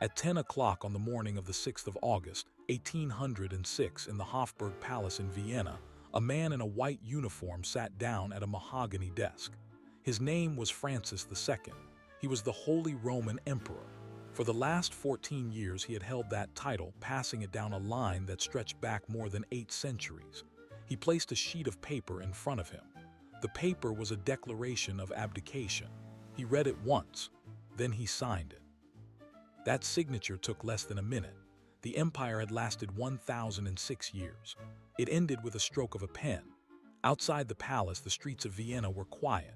At 10 o'clock on the morning of the 6th of August, 1806, in the Hofburg Palace in Vienna, a man in a white uniform sat down at a mahogany desk. His name was Francis II. He was the Holy Roman Emperor. For the last 14 years he had held that title, passing it down a line that stretched back more than 8 centuries. He placed a sheet of paper in front of him. The paper was a declaration of abdication. He read it once, then he signed it. That signature took less than a minute. The empire had lasted 1,006 years. It ended with a stroke of a pen. Outside the palace, the streets of Vienna were quiet.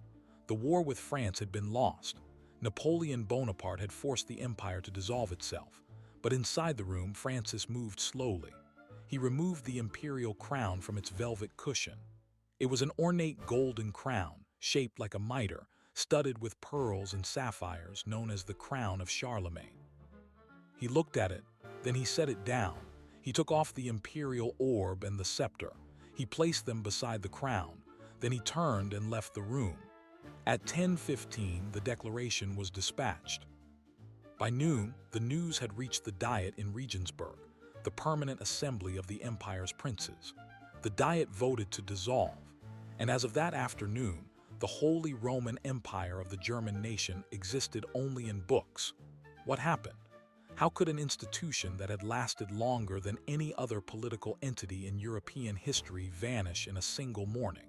The war with France had been lost. Napoleon Bonaparte had forced the empire to dissolve itself. But inside the room, Francis moved slowly. He removed the imperial crown from its velvet cushion. It was an ornate golden crown, shaped like a mitre, studded with pearls and sapphires, known as the crown of Charlemagne. He looked at it, then he set it down. He took off the imperial orb and the scepter. He placed them beside the crown. Then he turned and left the room. At 10:15, the declaration was dispatched. By noon, the news had reached the Diet in Regensburg, the permanent assembly of the empire's princes. The Diet voted to dissolve, and as of that afternoon, the Holy Roman Empire of the German nation existed only in books. What happened? How could an institution that had lasted longer than any other political entity in European history vanish in a single morning?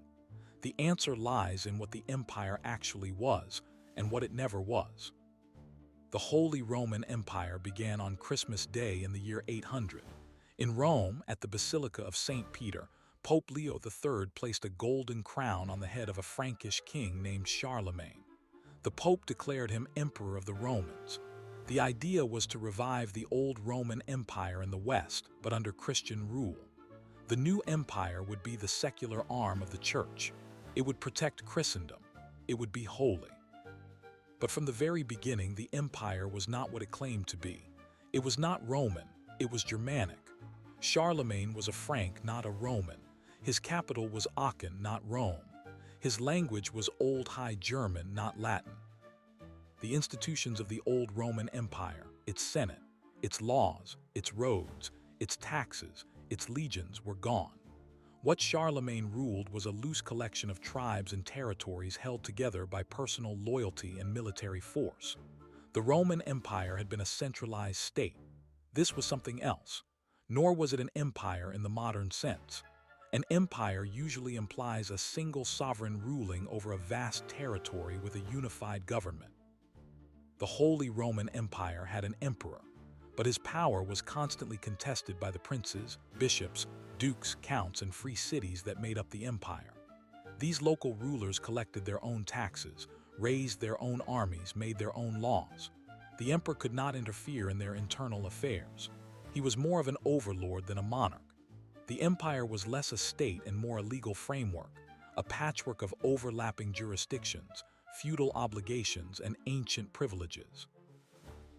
The answer lies in what the empire actually was and what it never was. The Holy Roman Empire began on Christmas Day in the year 800. In Rome, at the Basilica of St. Peter, Pope Leo III placed a golden crown on the head of a Frankish king named Charlemagne. The Pope declared him Emperor of the Romans. The idea was to revive the old Roman Empire in the West, but under Christian rule. The new empire would be the secular arm of the Church. It would protect Christendom. It would be holy. But from the very beginning, the empire was not what it claimed to be. It was not Roman, it was Germanic. Charlemagne was a Frank, not a Roman. His capital was Aachen, not Rome. His language was Old High German, not Latin. The institutions of the old Roman Empire, its Senate, its laws, its roads, its taxes, its legions were gone. What Charlemagne ruled was a loose collection of tribes and territories held together by personal loyalty and military force. The Roman Empire had been a centralized state. This was something else. Nor was it an empire in the modern sense. An empire usually implies a single sovereign ruling over a vast territory with a unified government. The Holy Roman Empire had an emperor, but his power was constantly contested by the princes, bishops, dukes, counts, and free cities that made up the empire. These local rulers collected their own taxes, raised their own armies, made their own laws. The emperor could not interfere in their internal affairs. He was more of an overlord than a monarch. The empire was less a state and more a legal framework, a patchwork of overlapping jurisdictions, feudal obligations, and ancient privileges.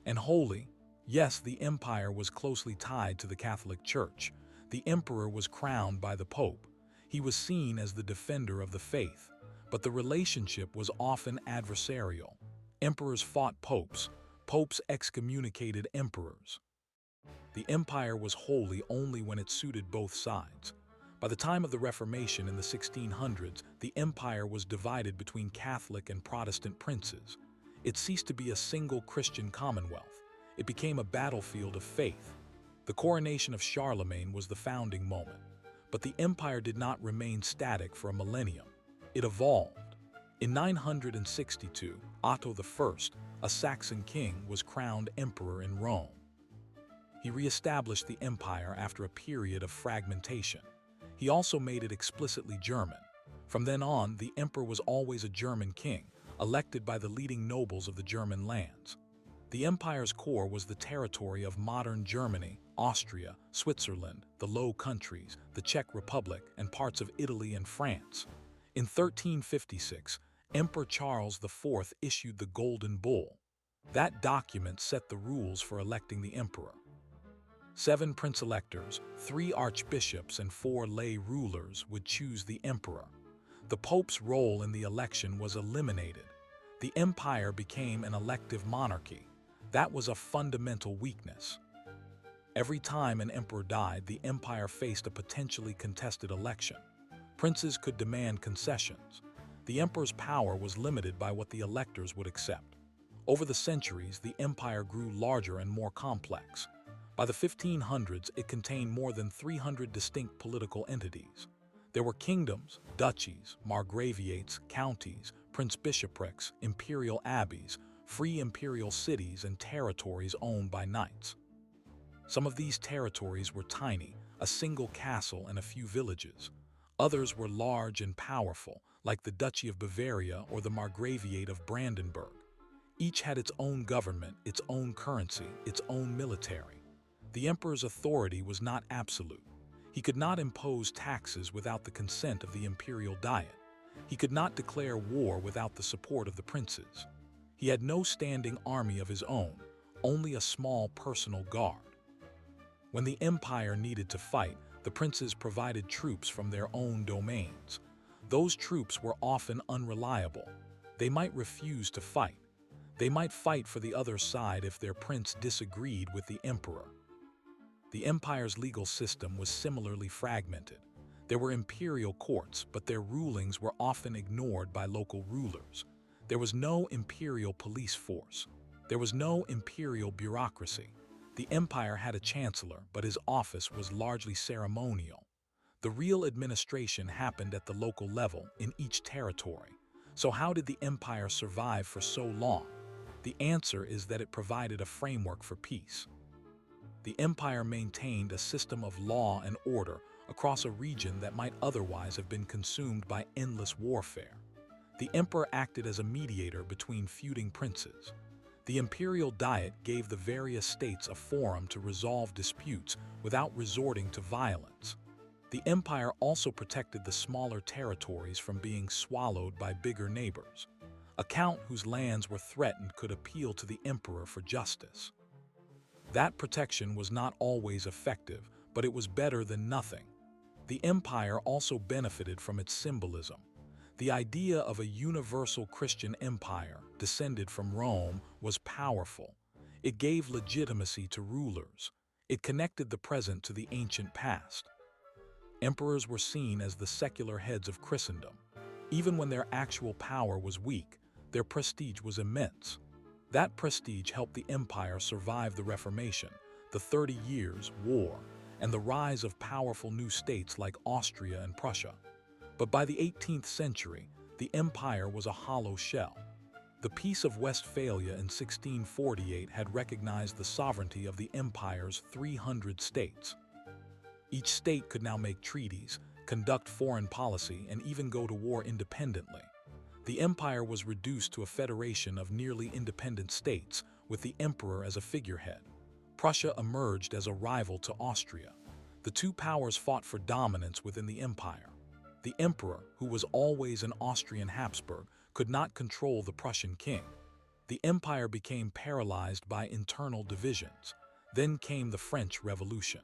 And holy? Yes, the empire was closely tied to the Catholic Church. The emperor was crowned by the Pope. He was seen as the defender of the faith, but the relationship was often adversarial. Emperors fought popes. Popes excommunicated emperors. The empire was holy only when it suited both sides. By the time of the Reformation in the 1600s, the empire was divided between Catholic and Protestant princes. It ceased to be a single Christian commonwealth. It became a battlefield of faith. The coronation of Charlemagne was the founding moment, but the empire did not remain static for a millennium. It evolved. In 962, Otto I, a Saxon king, was crowned emperor in Rome. He re-established the empire after a period of fragmentation. He also made it explicitly German. From then on, the emperor was always a German king, elected by the leading nobles of the German lands. The empire's core was the territory of modern Germany, Austria, Switzerland, the Low Countries, the Czech Republic, and parts of Italy and France. In 1356, Emperor Charles IV issued the Golden Bull. That document set the rules for electing the emperor. 7 prince-electors, 3 archbishops, and 4 lay rulers would choose the emperor. The Pope's role in the election was eliminated. The empire became an elective monarchy. That was a fundamental weakness. Every time an emperor died, the empire faced a potentially contested election. Princes could demand concessions. The emperor's power was limited by what the electors would accept. Over the centuries, the empire grew larger and more complex. By the 1500s, it contained more than 300 distinct political entities. There were kingdoms, duchies, margraviates, counties, prince-bishoprics, imperial abbeys, free imperial cities, and territories owned by knights. Some of these territories were tiny, a single castle and a few villages. Others were large and powerful, like the Duchy of Bavaria or the Margraviate of Brandenburg. Each had its own government, its own currency, its own military. The emperor's authority was not absolute. He could not impose taxes without the consent of the imperial diet. He could not declare war without the support of the princes. He had no standing army of his own, only a small personal guard. When the empire needed to fight, the princes provided troops from their own domains. Those troops were often unreliable. They might refuse to fight. They might fight for the other side if their prince disagreed with the emperor. The empire's legal system was similarly fragmented. There were imperial courts, but their rulings were often ignored by local rulers. There was no imperial police force. There was no imperial bureaucracy. The empire had a chancellor, but his office was largely ceremonial. The real administration happened at the local level in each territory. So how did the empire survive for so long? The answer is that it provided a framework for peace. The empire maintained a system of law and order across a region that might otherwise have been consumed by endless warfare. The emperor acted as a mediator between feuding princes. The imperial diet gave the various states a forum to resolve disputes without resorting to violence. The empire also protected the smaller territories from being swallowed by bigger neighbors. A count whose lands were threatened could appeal to the emperor for justice. That protection was not always effective, but it was better than nothing. The empire also benefited from its symbolism. The idea of a universal Christian empire, descended from Rome, was powerful. It gave legitimacy to rulers. It connected the present to the ancient past. Emperors were seen as the secular heads of Christendom. Even when their actual power was weak, their prestige was immense. That prestige helped the empire survive the Reformation, the 30 Years' War, and the rise of powerful new states like Austria and Prussia. But by the 18th century, the empire was a hollow shell. The Peace of Westphalia in 1648 had recognized the sovereignty of the empire's 300 states. Each state could now make treaties, conduct foreign policy, and even go to war independently. The empire was reduced to a federation of nearly independent states, with the emperor as a figurehead. Prussia emerged as a rival to Austria. The two powers fought for dominance within the empire. The emperor, who was always an Austrian Habsburg, could not control the Prussian king. The empire became paralyzed by internal divisions. Then came the French Revolution.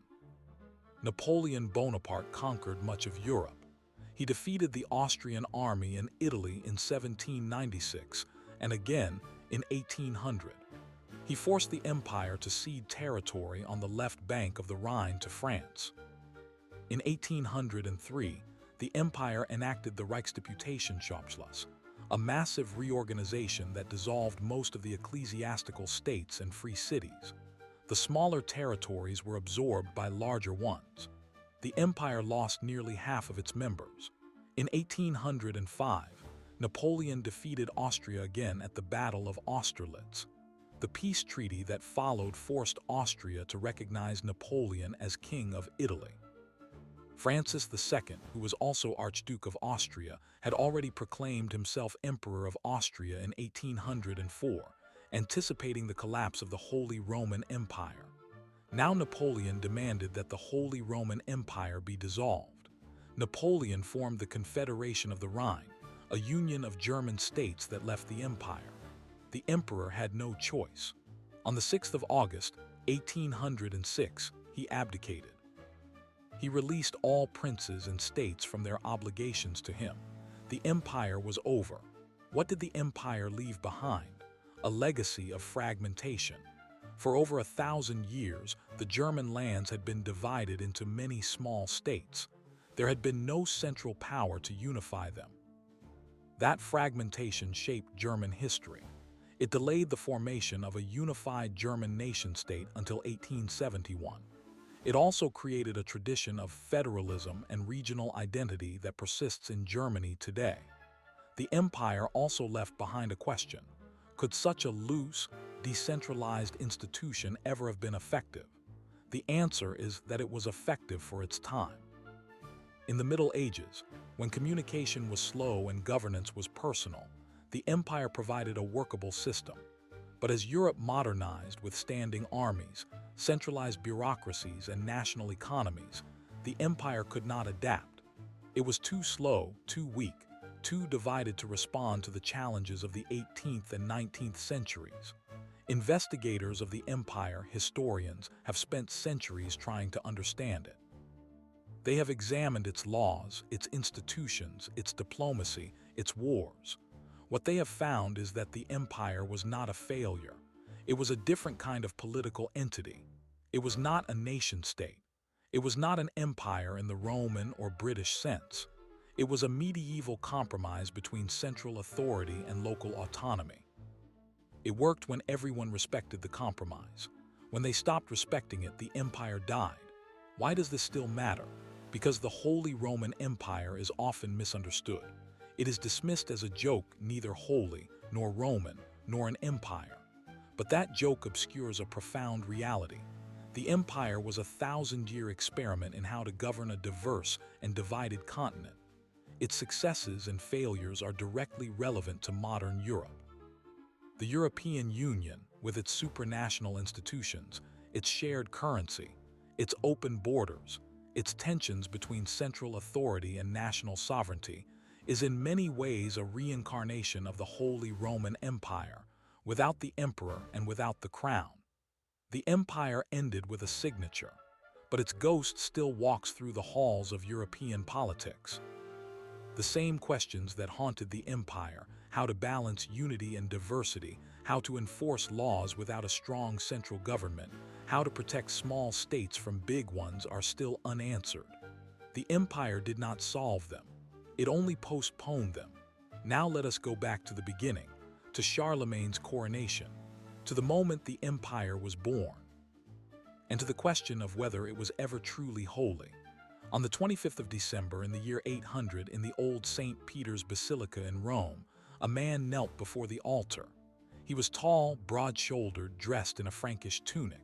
Napoleon Bonaparte conquered much of Europe. He defeated the Austrian army in Italy in 1796 and again in 1800. He forced the empire to cede territory on the left bank of the Rhine to France. In 1803, the empire enacted the Reichsdeputationsschluss, a massive reorganization that dissolved most of the ecclesiastical states and free cities. The smaller territories were absorbed by larger ones. The empire lost nearly half of its members. In 1805, Napoleon defeated Austria again at the Battle of Austerlitz. The peace treaty that followed forced Austria to recognize Napoleon as King of Italy. Francis II, who was also Archduke of Austria, had already proclaimed himself Emperor of Austria in 1804, anticipating the collapse of the Holy Roman Empire. Now Napoleon demanded that the Holy Roman Empire be dissolved. Napoleon formed the Confederation of the Rhine, a union of German states that left the empire. The emperor had no choice. On the 6th of August, 1806, he abdicated. He released all princes and states from their obligations to him. The empire was over. What did the empire leave behind? A legacy of fragmentation. For over 1,000 years, the German lands had been divided into many small states. There had been no central power to unify them. That fragmentation shaped German history. It delayed the formation of a unified German nation-state until 1871. It also created a tradition of federalism and regional identity that persists in Germany today. The empire also left behind a question. Could such a loose, decentralized institution ever have been effective? The answer is that it was effective for its time. In the Middle Ages, when communication was slow and governance was personal, the empire provided a workable system. But as Europe modernized with standing armies, centralized bureaucracies, and national economies, the empire could not adapt. It was too slow, too weak, too divided to respond to the challenges of the 18th and 19th centuries. Investigators of the empire, historians, have spent centuries trying to understand it. They have examined its laws, its institutions, its diplomacy, its wars. What they have found is that the empire was not a failure. It was a different kind of political entity. It was not a nation-state. It was not an empire in the Roman or British sense. It was a medieval compromise between central authority and local autonomy. It worked when everyone respected the compromise. When they stopped respecting it, the empire died. Why does this still matter? Because the Holy Roman Empire is often misunderstood. It is dismissed as a joke, neither holy, nor Roman, nor an empire. But that joke obscures a profound reality. The empire was a 1,000-year experiment in how to govern a diverse and divided continent. Its successes and failures are directly relevant to modern Europe. The European Union, with its supranational institutions, its shared currency, its open borders, its tensions between central authority and national sovereignty, is in many ways a reincarnation of the Holy Roman Empire, without the emperor and without the crown. The empire ended with a signature, but its ghost still walks through the halls of European politics. The same questions that haunted the empire, how to balance unity and diversity, how to enforce laws without a strong central government, how to protect small states from big ones, are still unanswered. The empire did not solve them. It only postponed them. Now let us go back to the beginning, to Charlemagne's coronation, to the moment the empire was born, and to the question of whether it was ever truly holy. On the 25th of December in the year 800, in the old St. Peter's Basilica in Rome, a man knelt before the altar. He was tall, broad-shouldered, dressed in a Frankish tunic.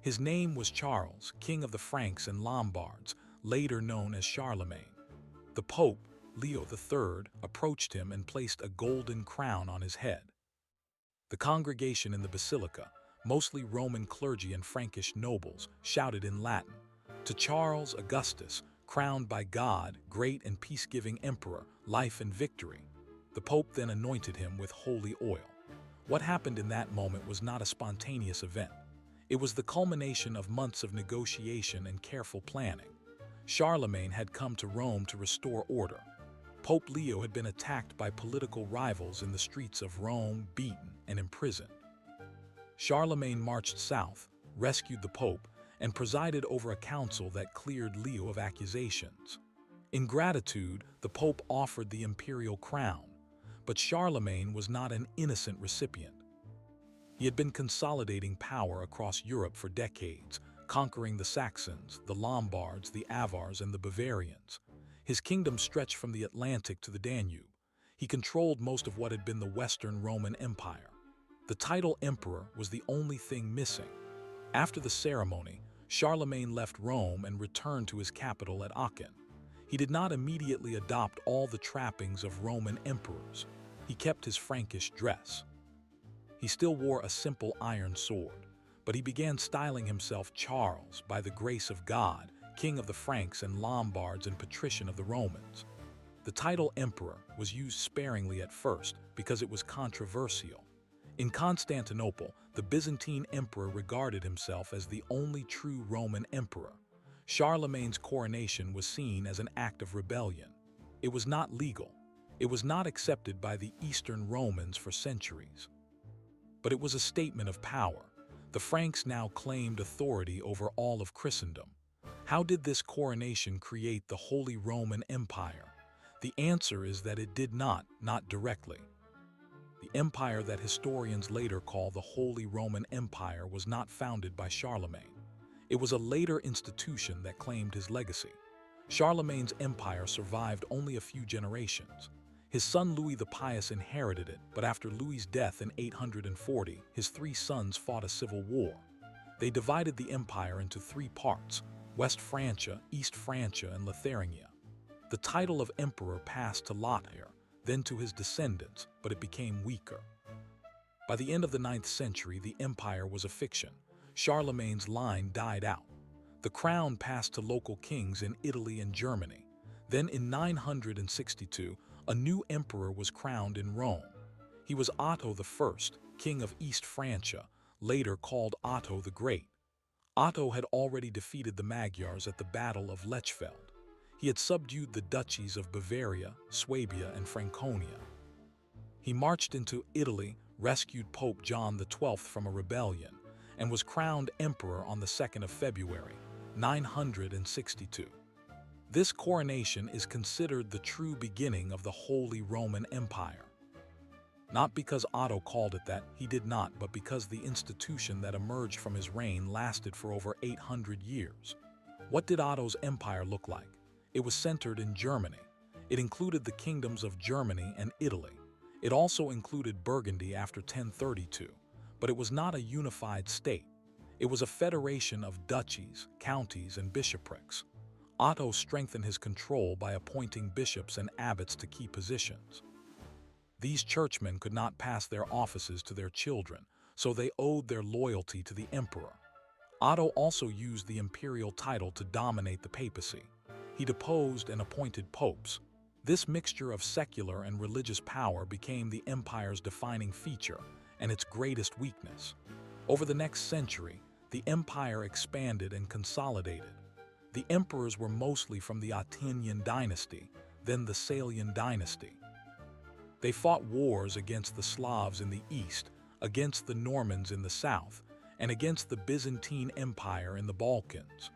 His name was Charles, king of the Franks and Lombards, later known as Charlemagne. The Pope, Leo III, approached him and placed a golden crown on his head. The congregation in the basilica, mostly Roman clergy and Frankish nobles, shouted in Latin, "To Charles Augustus, crowned by God, great and peace-giving emperor, life and victory." The Pope then anointed him with holy oil. What happened in that moment was not a spontaneous event. It was the culmination of months of negotiation and careful planning. Charlemagne had come to Rome to restore order. Pope Leo had been attacked by political rivals in the streets of Rome, beaten and imprisoned. Charlemagne marched south, rescued the Pope, and presided over a council that cleared Leo of accusations. In gratitude, the Pope offered the imperial crown, but Charlemagne was not an innocent recipient. He had been consolidating power across Europe for decades, conquering the Saxons, the Lombards, the Avars, and the Bavarians. His kingdom stretched from the Atlantic to the Danube. He controlled most of what had been the Western Roman Empire. The title emperor was the only thing missing. After the ceremony, Charlemagne left Rome and returned to his capital at Aachen. He did not immediately adopt all the trappings of Roman emperors. He kept his Frankish dress. He still wore a simple iron sword, but he began styling himself Charles, by the grace of God, king of the Franks and Lombards and patrician of the Romans. The title emperor was used sparingly at first because it was controversial. In Constantinople, the Byzantine emperor regarded himself as the only true Roman emperor. Charlemagne's coronation was seen as an act of rebellion. It was not legal. It was not accepted by the Eastern Romans for centuries. But it was a statement of power. The The Franks now claimed authority over all of Christendom. How did this coronation create the Holy Roman Empire? The answer is that it did not directly. The empire that historians later call the Holy Roman Empire was not founded by Charlemagne. It was a later institution that claimed his legacy. Charlemagne's empire survived only a few generations. His son Louis the Pious inherited it, but after Louis's death in 840, his three sons fought a civil war. They divided the empire into three parts: West Francia, East Francia, and Lotharingia. The title of emperor passed to Lothair, then to his descendants, but it became weaker. By the end of the 9th century, the empire was a fiction. Charlemagne's line died out. The crown passed to local kings in Italy and Germany. Then in 962, a new emperor was crowned in Rome. He was Otto I, king of East Francia, later called Otto the Great. Otto had already defeated the Magyars at the Battle of Lechfeld. He had subdued the duchies of Bavaria, Swabia, and Franconia. He marched into Italy, rescued Pope John XII from a rebellion, and was crowned emperor on the 2nd of February, 962. This coronation is considered the true beginning of the Holy Roman Empire. Not because Otto called it that, he did not, but because the institution that emerged from his reign lasted for over 800 years. What did Otto's empire look like? It was centered in Germany. It included the kingdoms of Germany and Italy. It also included Burgundy after 1032, but it was not a unified state. It was a federation of duchies, counties, and bishoprics. Otto strengthened his control by appointing bishops and abbots to key positions. These churchmen could not pass their offices to their children, so they owed their loyalty to the emperor. Otto also used the imperial title to dominate the papacy. He deposed and appointed popes. This mixture of secular and religious power became the empire's defining feature and its greatest weakness. Over the next century, the empire expanded and consolidated. The emperors were mostly from the Attinian dynasty, then the Salian dynasty. They fought wars against the Slavs in the east, against the Normans in the south, and against the Byzantine Empire in the Balkans.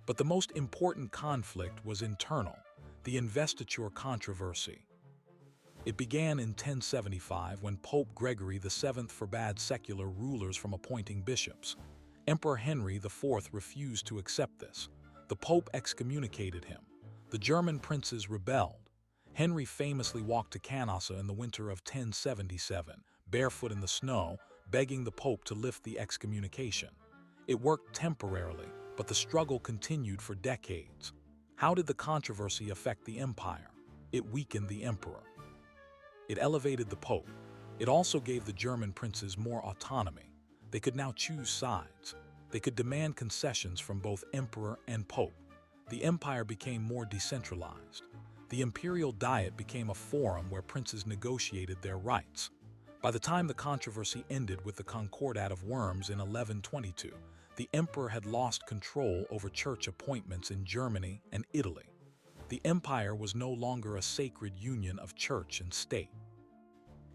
But the most important conflict was internal, the investiture controversy. It began in 1075 when Pope Gregory VII forbade secular rulers from appointing bishops. Emperor Henry IV refused to accept this. The Pope excommunicated him. The German princes rebelled. Henry famously walked to Canossa in the winter of 1077, barefoot in the snow, begging the Pope to lift the excommunication. It worked temporarily, but the struggle continued for decades. How did the controversy affect the empire? It weakened the emperor. It elevated the Pope. It also gave the German princes more autonomy. They could now choose sides. They could demand concessions from both emperor and pope. The empire became more decentralized. The imperial diet became a forum where princes negotiated their rights. By the time the controversy ended with the Concordat of Worms in 1122, the emperor had lost control over church appointments in Germany and Italy. The empire was no longer a sacred union of church and state.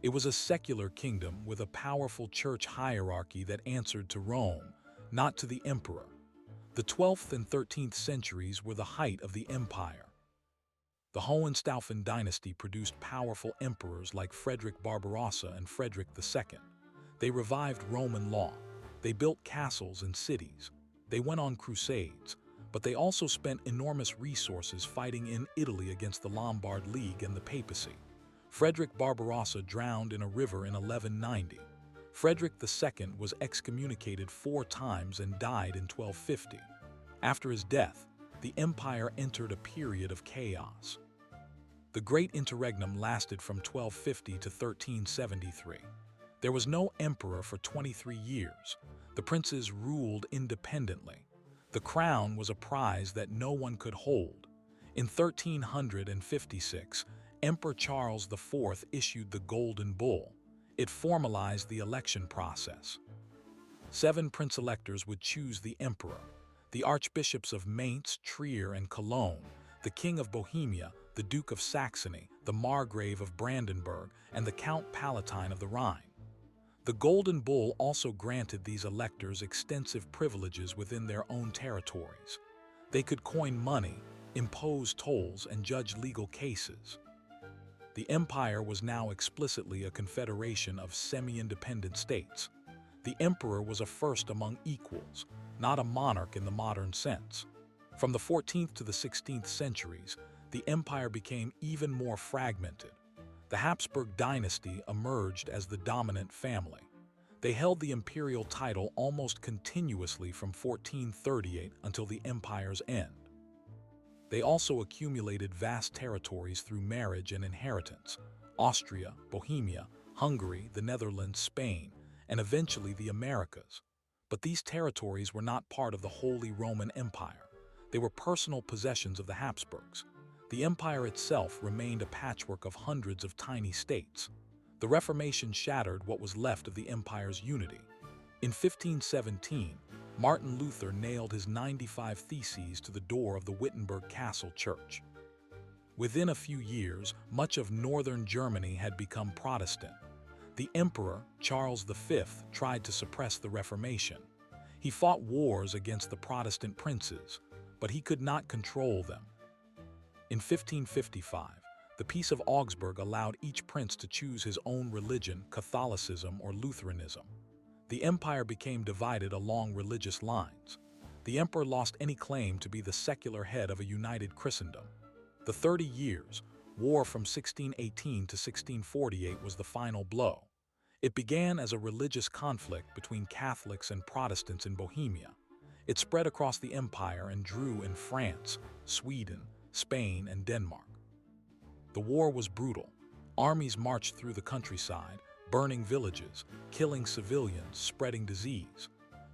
It was a secular kingdom with a powerful church hierarchy that answered to Rome, not to the emperor. The 12th and 13th centuries were the height of the empire. The Hohenstaufen dynasty produced powerful emperors like Frederick Barbarossa and Frederick II. They revived Roman law. They built castles and cities. They went on crusades, but they also spent enormous resources fighting in Italy against the Lombard League and the papacy. Frederick Barbarossa drowned in a river in 1190. Frederick II was excommunicated 4 times and died in 1250. After his death, the empire entered a period of chaos. The Great Interregnum lasted from 1250 to 1373. There was no emperor for 23 years. The princes ruled independently. The crown was a prize that no one could hold. In 1356, Emperor Charles IV issued the Golden Bull. It formalized the election process. 7 prince-electors would choose the emperor: the archbishops of Mainz, Trier, and Cologne, the King of Bohemia, the Duke of Saxony, the Margrave of Brandenburg, and the Count Palatine of the Rhine. The Golden Bull also granted these electors extensive privileges within their own territories. They could coin money, impose tolls, and judge legal cases. The empire was now explicitly a confederation of semi-independent states. The emperor was a first among equals, not a monarch in the modern sense. From the 14th to the 16th centuries, the empire became even more fragmented. The Habsburg dynasty emerged as the dominant family. They held the imperial title almost continuously from 1438 until the empire's end. They also accumulated vast territories through marriage and inheritance: Austria, Bohemia, Hungary, the Netherlands, Spain, and eventually the Americas. But these territories were not part of the Holy Roman Empire. They were personal possessions of the Habsburgs. The empire itself remained a patchwork of hundreds of tiny states. The Reformation shattered what was left of the empire's unity. In 1517, Martin Luther nailed his 95 Theses to the door of the Wittenberg Castle Church. Within a few years, much of northern Germany had become Protestant. The Emperor, Charles V, tried to suppress the Reformation. He fought wars against the Protestant princes, but he could not control them. In 1555, the Peace of Augsburg allowed each prince to choose his own religion, Catholicism or Lutheranism. The empire became divided along religious lines. The emperor lost any claim to be the secular head of a united Christendom. The 30 Years' War from 1618 to 1648 was the final blow. It began as a religious conflict between Catholics and Protestants in Bohemia. It spread across the empire and drew in France, Sweden, Spain, and Denmark. The war was brutal. Armies marched through the countryside, burning villages, killing civilians, spreading disease.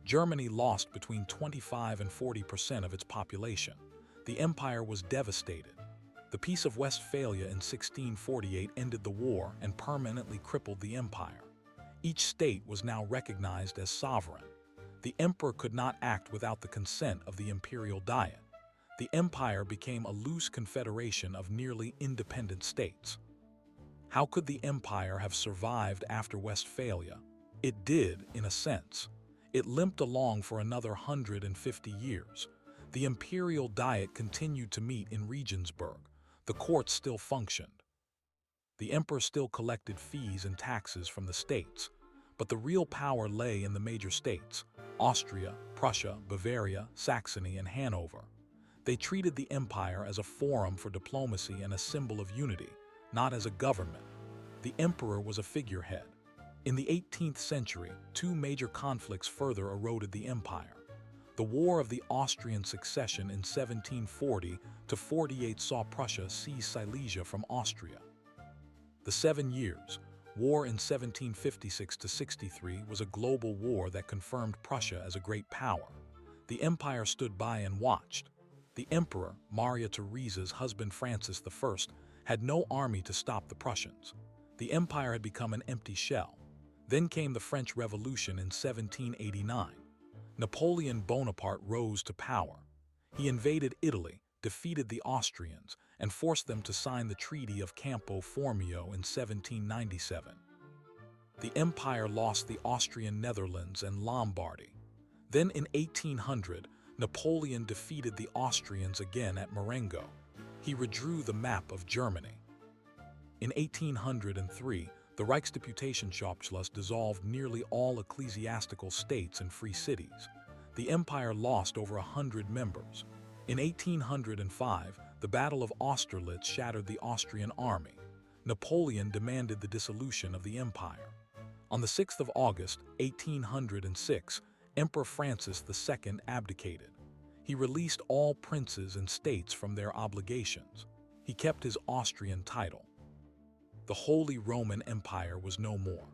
Germany lost between 25% and 40% of its population. The empire was devastated. The Peace of Westphalia in 1648 ended the war and permanently crippled the empire. Each state was now recognized as sovereign. The emperor could not act without the consent of the imperial diet. The empire became a loose confederation of nearly independent states. How could the empire have survived after Westphalia? It did, in a sense. It limped along for another 150 years. The imperial diet continued to meet in Regensburg. The courts still functioned. The emperor still collected fees and taxes from the states. But the real power lay in the major states: Austria, Prussia, Bavaria, Saxony, and Hanover. They treated the empire as a forum for diplomacy and a symbol of unity, not as a government. The emperor was a figurehead. In the 18th century, two major conflicts further eroded the empire. The War of the Austrian Succession in 1740 to 48 saw Prussia seize Silesia from Austria. The 7 Years' War in 1756 to 63 was a global war that confirmed Prussia as a great power. The empire stood by and watched. The emperor, Maria Theresa's husband Francis I, had no army to stop the Prussians. The empire had become an empty shell. Then came the French Revolution in 1789. Napoleon Bonaparte rose to power. He invaded Italy, defeated the Austrians, and forced them to sign the Treaty of Campo Formio in 1797. The empire lost the Austrian Netherlands and Lombardy. Then in 1800, Napoleon defeated the Austrians again at Marengo. He redrew the map of Germany. In 1803, the Reichsdeputationshauptschluss dissolved nearly all ecclesiastical states and free cities. The empire lost over 100 members. In 1805, the Battle of Austerlitz shattered the Austrian army. Napoleon demanded the dissolution of the empire. On the 6th of August, 1806, Emperor Francis II abdicated. He released all princes and states from their obligations. He kept his Austrian title. The Holy Roman Empire was no more.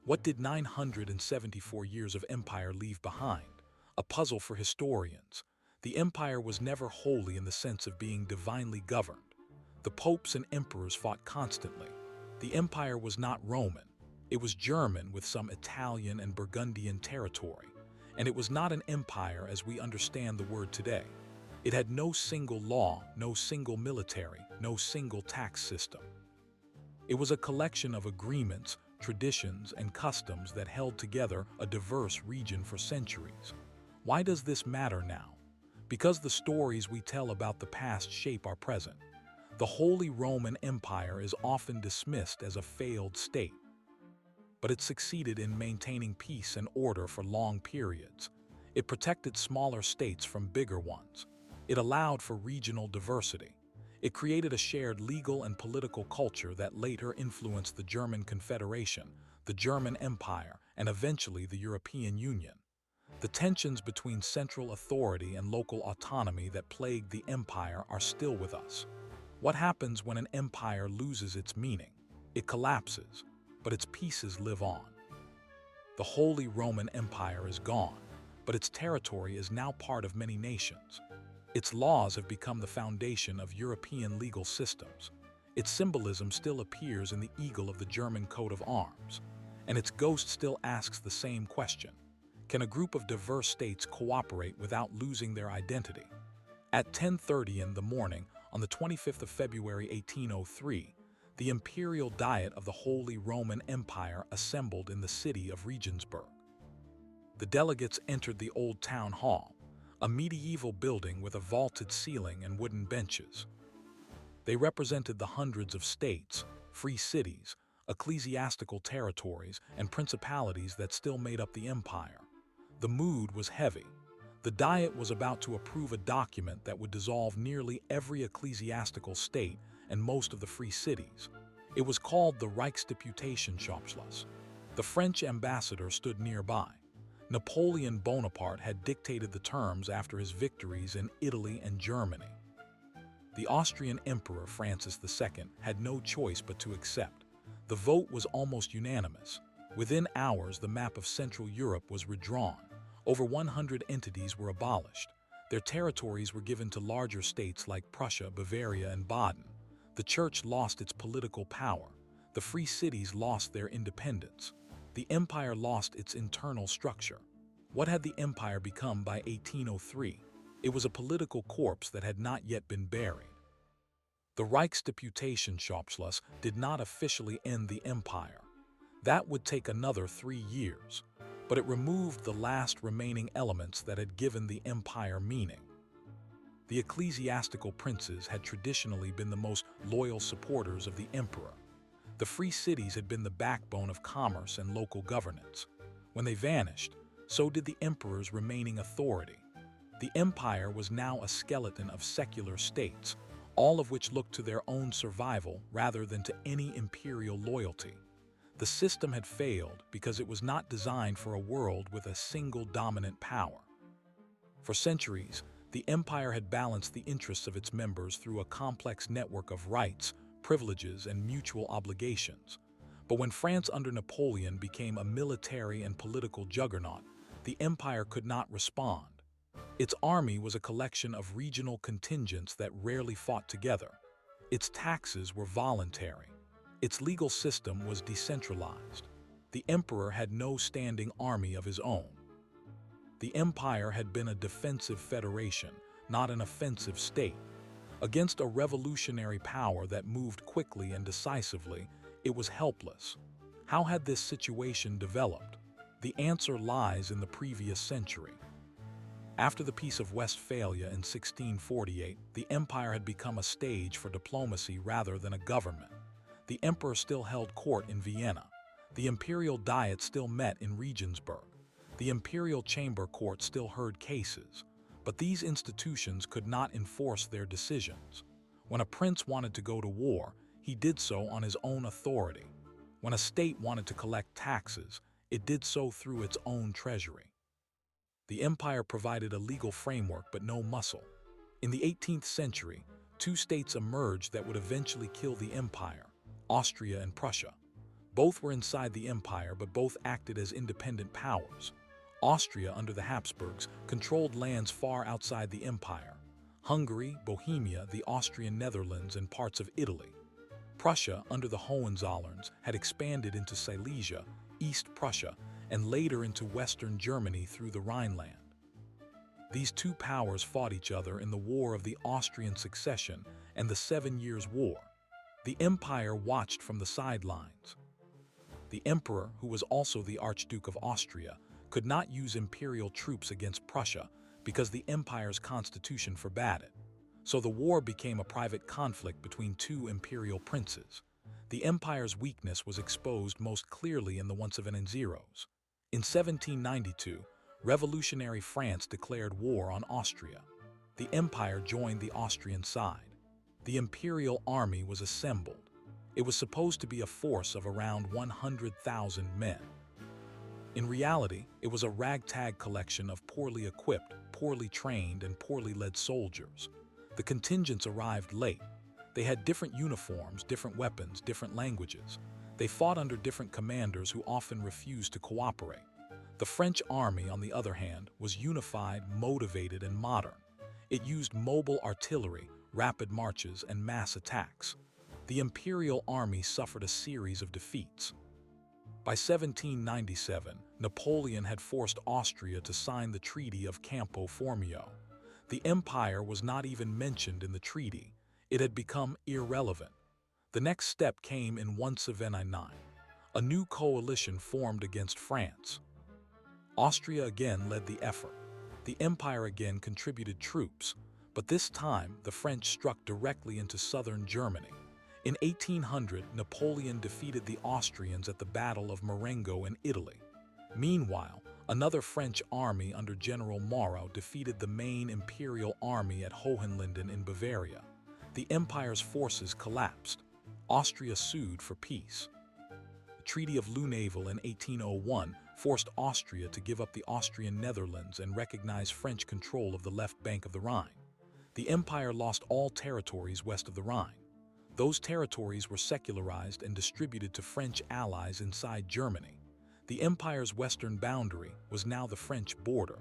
What did 974 years of empire leave behind? A puzzle for historians. The empire was never holy in the sense of being divinely governed. The popes and emperors fought constantly. The empire was not Roman. It was German with some Italian and Burgundian territory. And it was not an empire as we understand the word today. It had no single law, no single military, no single tax system. It was a collection of agreements, traditions, and customs that held together a diverse region for centuries. Why does this matter now? Because the stories we tell about the past shape our present. The Holy Roman Empire is often dismissed as a failed state, but it succeeded in maintaining peace and order for long periods. It protected smaller states from bigger ones. It allowed for regional diversity. It created a shared legal and political culture that later influenced the German Confederation, the German Empire, and eventually the European Union. The tensions between central authority and local autonomy that plagued the empire are still with us. What happens when an empire loses its meaning? It collapses, but its pieces live on. The Holy Roman Empire is gone, but its territory is now part of many nations. Its laws have become the foundation of European legal systems. Its symbolism still appears in the eagle of the German coat of arms, and its ghost still asks the same question. Can a group of diverse states cooperate without losing their identity? At 10:30 in the morning, on the 25th of February 1803, the Imperial Diet of the Holy Roman Empire assembled in the city of Regensburg. The delegates entered the Old Town Hall, a medieval building with a vaulted ceiling and wooden benches. They represented the hundreds of states, free cities, ecclesiastical territories, and principalities that still made up the empire. The mood was heavy. The Diet was about to approve a document that would dissolve nearly every ecclesiastical state and most of the free cities. It was called the Reichsdeputationsschluss. The French ambassador stood nearby. Napoleon Bonaparte had dictated the terms after his victories in Italy and Germany. The Austrian Emperor Francis II had no choice but to accept. The vote was almost unanimous. Within hours, the map of Central Europe was redrawn. Over 100 entities were abolished. Their territories were given to larger states like Prussia, Bavaria, and Baden. The church lost its political power. The free cities lost their independence. The empire lost its internal structure. What had the empire become by 1803? It was a political corpse that had not yet been buried. The Reichsdeputationsschluss did not officially end the empire. That would take another 3 years, but it removed the last remaining elements that had given the empire meaning. The ecclesiastical princes had traditionally been the most loyal supporters of the emperor. The free cities had been the backbone of commerce and local governance. When they vanished, so did the emperor's remaining authority. The empire was now a skeleton of secular states, all of which looked to their own survival rather than to any imperial loyalty. The system had failed because it was not designed for a world with a single dominant power. For centuries, the empire had balanced the interests of its members through a complex network of rights, privileges, and mutual obligations. But when France under Napoleon became a military and political juggernaut, the empire could not respond. Its army was a collection of regional contingents that rarely fought together. Its taxes were voluntary. Its legal system was decentralized. The emperor had no standing army of his own. The empire had been a defensive federation, not an offensive state. Against a revolutionary power that moved quickly and decisively, it was helpless. How had this situation developed? The answer lies in the previous century. After the Peace of Westphalia in 1648, the empire had become a stage for diplomacy rather than a government. The emperor still held court in Vienna. The imperial diet still met in Regensburg. The imperial chamber court still heard cases. But these institutions could not enforce their decisions. When a prince wanted to go to war, he did so on his own authority. When a state wanted to collect taxes, it did so through its own treasury. The empire provided a legal framework but no muscle. In the 18th century, 2 states emerged that would eventually kill the empire: Austria and Prussia. Both were inside the empire, but both acted as independent powers. Austria, under the Habsburgs, controlled lands far outside the empire: Hungary, Bohemia, the Austrian Netherlands, and parts of Italy. Prussia, under the Hohenzollerns, had expanded into Silesia, East Prussia, and later into western Germany through the Rhineland. These 2 powers fought each other in the War of the Austrian Succession and the 7 Years' War. The empire watched from the sidelines. The emperor, who was also the Archduke of Austria, could not use imperial troops against Prussia because the empire's constitution forbade it. So the war became a private conflict between two imperial princes. The empire's weakness was exposed most clearly in the Once-Zeros. In 1792, revolutionary France declared war on Austria. The empire joined the Austrian side. The imperial army was assembled. It was supposed to be a force of around 100,000 men. In reality, it was a ragtag collection of poorly equipped, poorly trained, and poorly led soldiers. The contingents arrived late. They had different uniforms, different weapons, different languages. They fought under different commanders who often refused to cooperate. The French army, on the other hand, was unified, motivated, and modern. It used mobile artillery, rapid marches, and mass attacks. The imperial army suffered a series of defeats. By 1797, Napoleon had forced Austria to sign the Treaty of Campo Formio. The empire was not even mentioned in the treaty. It had become irrelevant. The next step came in 1799. A new coalition formed against France. Austria again led the effort. The empire again contributed troops, but this time the French struck directly into southern Germany. In 1800, Napoleon defeated the Austrians at the Battle of Marengo in Italy. Meanwhile, another French army under General Moreau defeated the main imperial army at Hohenlinden in Bavaria. The empire's forces collapsed. Austria sued for peace. The Treaty of Lunéville in 1801 forced Austria to give up the Austrian Netherlands and recognize French control of the left bank of the Rhine. The empire lost all territories west of the Rhine. Those territories were secularized and distributed to French allies inside Germany. The empire's western boundary was now the French border.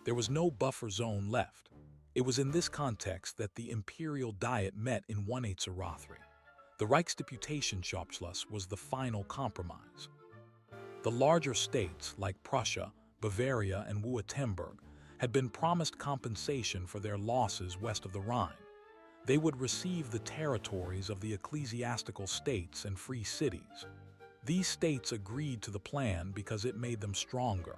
There was no buffer zone left. It was in this context that the imperial diet met in 1803. The Reichsdeputationsschluss was the final compromise. The larger states, like Prussia, Bavaria, and Württemberg, had been promised compensation for their losses west of the Rhine. They would receive the territories of the ecclesiastical states and free cities. These states agreed to the plan because it made them stronger.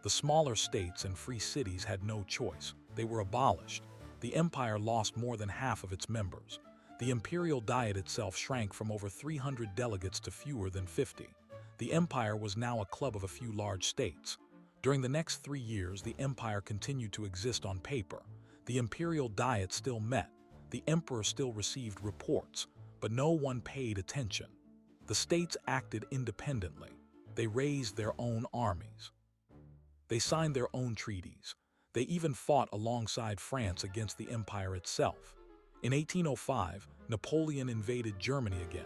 The smaller states and free cities had no choice. They were abolished. The empire lost more than half of its members. The imperial diet itself shrank from over 300 delegates to fewer than 50. The empire was now a club of a few large states. During the next 3 years, the empire continued to exist on paper. The imperial diet still met. The emperor still received reports, but no one paid attention. The states acted independently. They raised their own armies. They signed their own treaties. They even fought alongside France against the empire itself. In 1805, Napoleon invaded Germany again.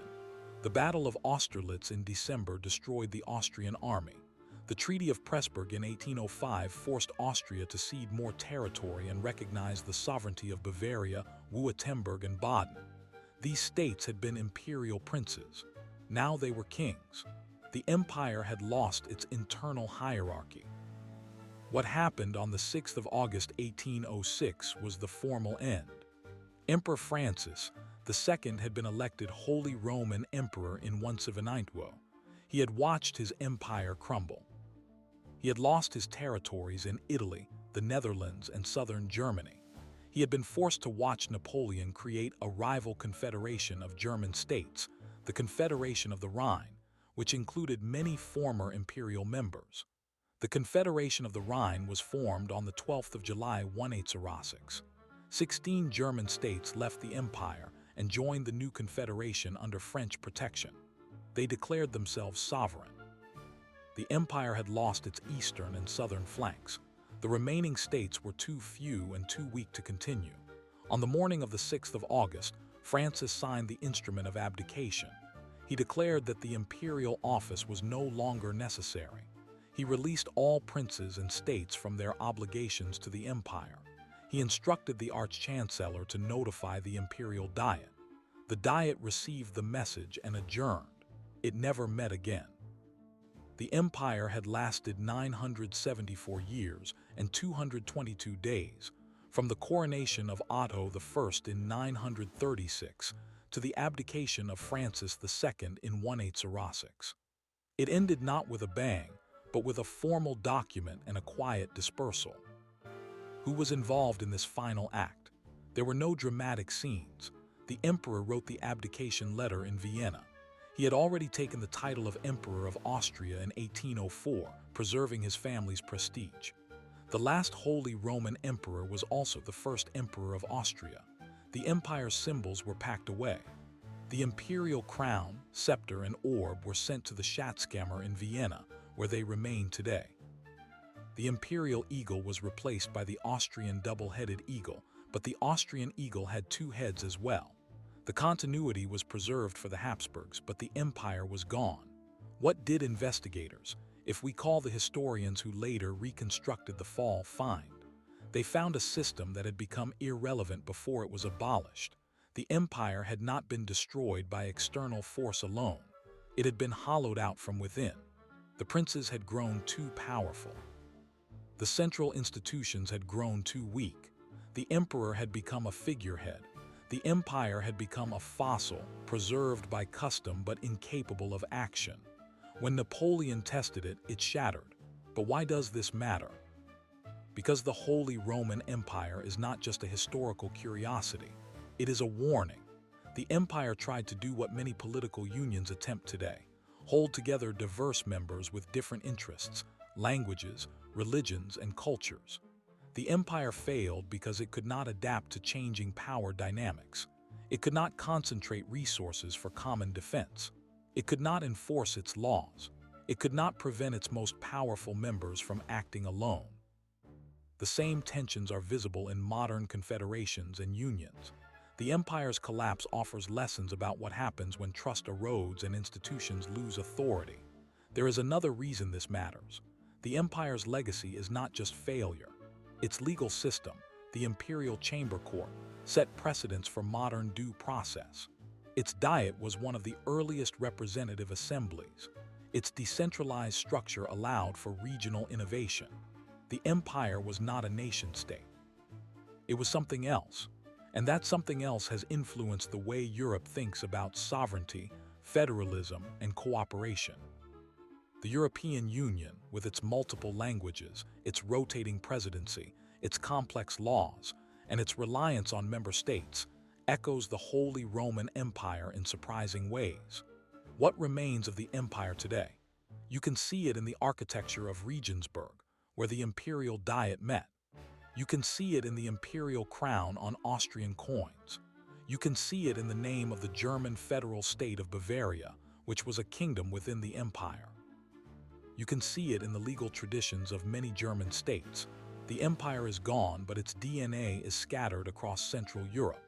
The Battle of Austerlitz in December destroyed the Austrian army. The Treaty of Pressburg in 1805 forced Austria to cede more territory and recognize the sovereignty of Bavaria, Württemberg, and Baden. These states had been imperial princes. Now they were kings. The empire had lost its internal hierarchy. What happened on the 6th of August 1806 was the formal end. Emperor Francis II had been elected Holy Roman Emperor in 1792. He had watched his empire crumble. He had lost his territories in Italy, the Netherlands, and southern Germany. He had been forced to watch Napoleon create a rival confederation of German states, the Confederation of the Rhine, which included many former imperial members. The Confederation of the Rhine was formed on the 12th of July 1806. 16 German states left the empire and joined the new confederation under French protection. They declared themselves sovereign. The empire had lost its eastern and southern flanks. The remaining states were too few and too weak to continue. On the morning of the 6th of August, Francis signed the instrument of abdication. He declared that the imperial office was no longer necessary. He released all princes and states from their obligations to the empire. He instructed the arch-chancellor to notify the imperial diet. The diet received the message and adjourned. It never met again. The empire had lasted 974 years and 222 days, from the coronation of Otto I in 936 to the abdication of Francis II in 1806. It ended not with a bang, but with a formal document and a quiet dispersal. Who was involved in this final act? There were no dramatic scenes. The emperor wrote the abdication letter in Vienna. He had already taken the title of Emperor of Austria in 1804, preserving his family's prestige. The last Holy Roman Emperor was also the first Emperor of Austria. The empire's symbols were packed away. The imperial crown, scepter, and orb were sent to the Schatzkammer in Vienna, where they remain today. The imperial eagle was replaced by the Austrian double-headed eagle, but the Austrian eagle had two heads as well. The continuity was preserved for the Habsburgs, but the empire was gone. What did investigators, if we call the historians who later reconstructed the fall, find? They found a system that had become irrelevant before it was abolished. The empire had not been destroyed by external force alone. It had been hollowed out from within. The princes had grown too powerful. The central institutions had grown too weak. The emperor had become a figurehead. The empire had become a fossil, preserved by custom but incapable of action. When Napoleon tested it, it shattered. But why does this matter? Because the Holy Roman Empire is not just a historical curiosity. It is a warning. The empire tried to do what many political unions attempt today: hold together diverse members with different interests, languages, religions, and cultures. The empire failed because it could not adapt to changing power dynamics. It could not concentrate resources for common defense. It could not enforce its laws. It could not prevent its most powerful members from acting alone. The same tensions are visible in modern confederations and unions. The empire's collapse offers lessons about what happens when trust erodes and institutions lose authority. There is another reason this matters. The empire's legacy is not just failure. Its legal system, the imperial chamber court, set precedents for modern due process. Its diet was one of the earliest representative assemblies. Its decentralized structure allowed for regional innovation. The empire was not a nation-state. It was something else, and that something else has influenced the way Europe thinks about sovereignty, federalism, and cooperation. The European Union, with its multiple languages, its rotating presidency, its complex laws, and its reliance on member states, echoes the Holy Roman Empire in surprising ways. What remains of the empire today? You can see it in the architecture of Regensburg, where the imperial diet met. You can see it in the imperial crown on Austrian coins. You can see it in the name of the German federal state of Bavaria, which was a kingdom within the empire. You can see it in the legal traditions of many German states. The empire is gone, but its DNA is scattered across Central Europe.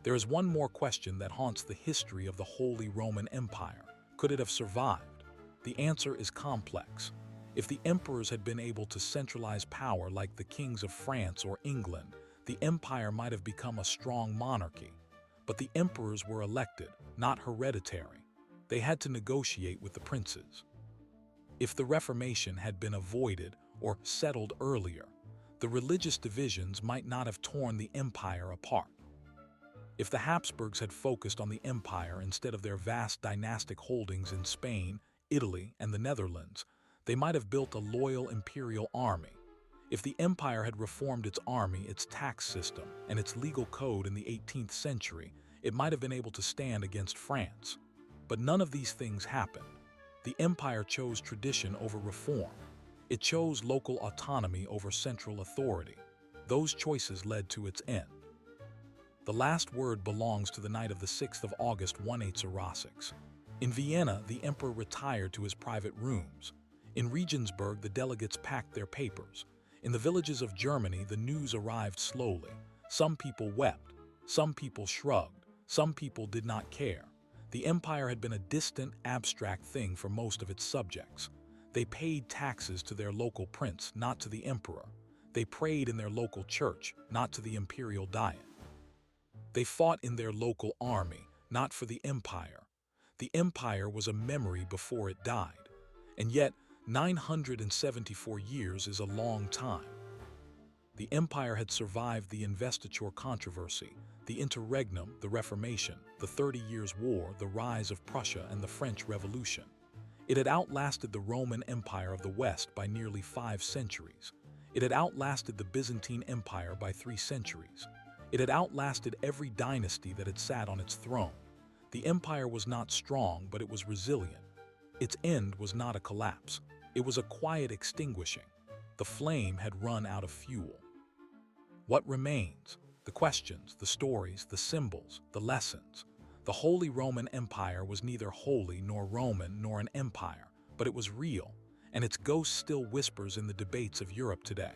There is one more question that haunts the history of the Holy Roman Empire. Could it have survived? The answer is complex. If the emperors had been able to centralize power like the kings of France or England, the empire might have become a strong monarchy. But the emperors were elected, not hereditary. They had to negotiate with the princes. If the Reformation had been avoided or settled earlier, the religious divisions might not have torn the empire apart. If the Habsburgs had focused on the empire instead of their vast dynastic holdings in Spain, Italy, and the Netherlands, they might have built a loyal imperial army. If the empire had reformed its army, its tax system, and its legal code in the 18th century, it might have been able to stand against France. But none of these things happened. The empire chose tradition over reform. It chose local autonomy over central authority. Those choices led to its end. The last word belongs to the night of the 6th of August 1806. In Vienna, the emperor retired to his private rooms. In Regensburg, the delegates packed their papers. In the villages of Germany, the news arrived slowly. Some people wept. Some people shrugged. Some people did not care. The empire had been a distant, abstract thing for most of its subjects. They paid taxes to their local prince, not to the emperor. They prayed in their local church, not to the imperial diet. They fought in their local army, not for the empire. The empire was a memory before it died. And yet, 974 years is a long time. The empire had survived the investiture controversy, the interregnum, the Reformation, the 30 Years' War, the rise of Prussia, and the French Revolution. It had outlasted the Roman Empire of the West by nearly 5 centuries. It had outlasted the Byzantine Empire by 3 centuries. It had outlasted every dynasty that had sat on its throne. The empire was not strong, but it was resilient. Its end was not a collapse. It was a quiet extinguishing. The flame had run out of fuel. What remains? The questions, the stories, the symbols, the lessons. The Holy Roman Empire was neither holy nor Roman nor an empire, but it was real, and its ghost still whispers in the debates of Europe today.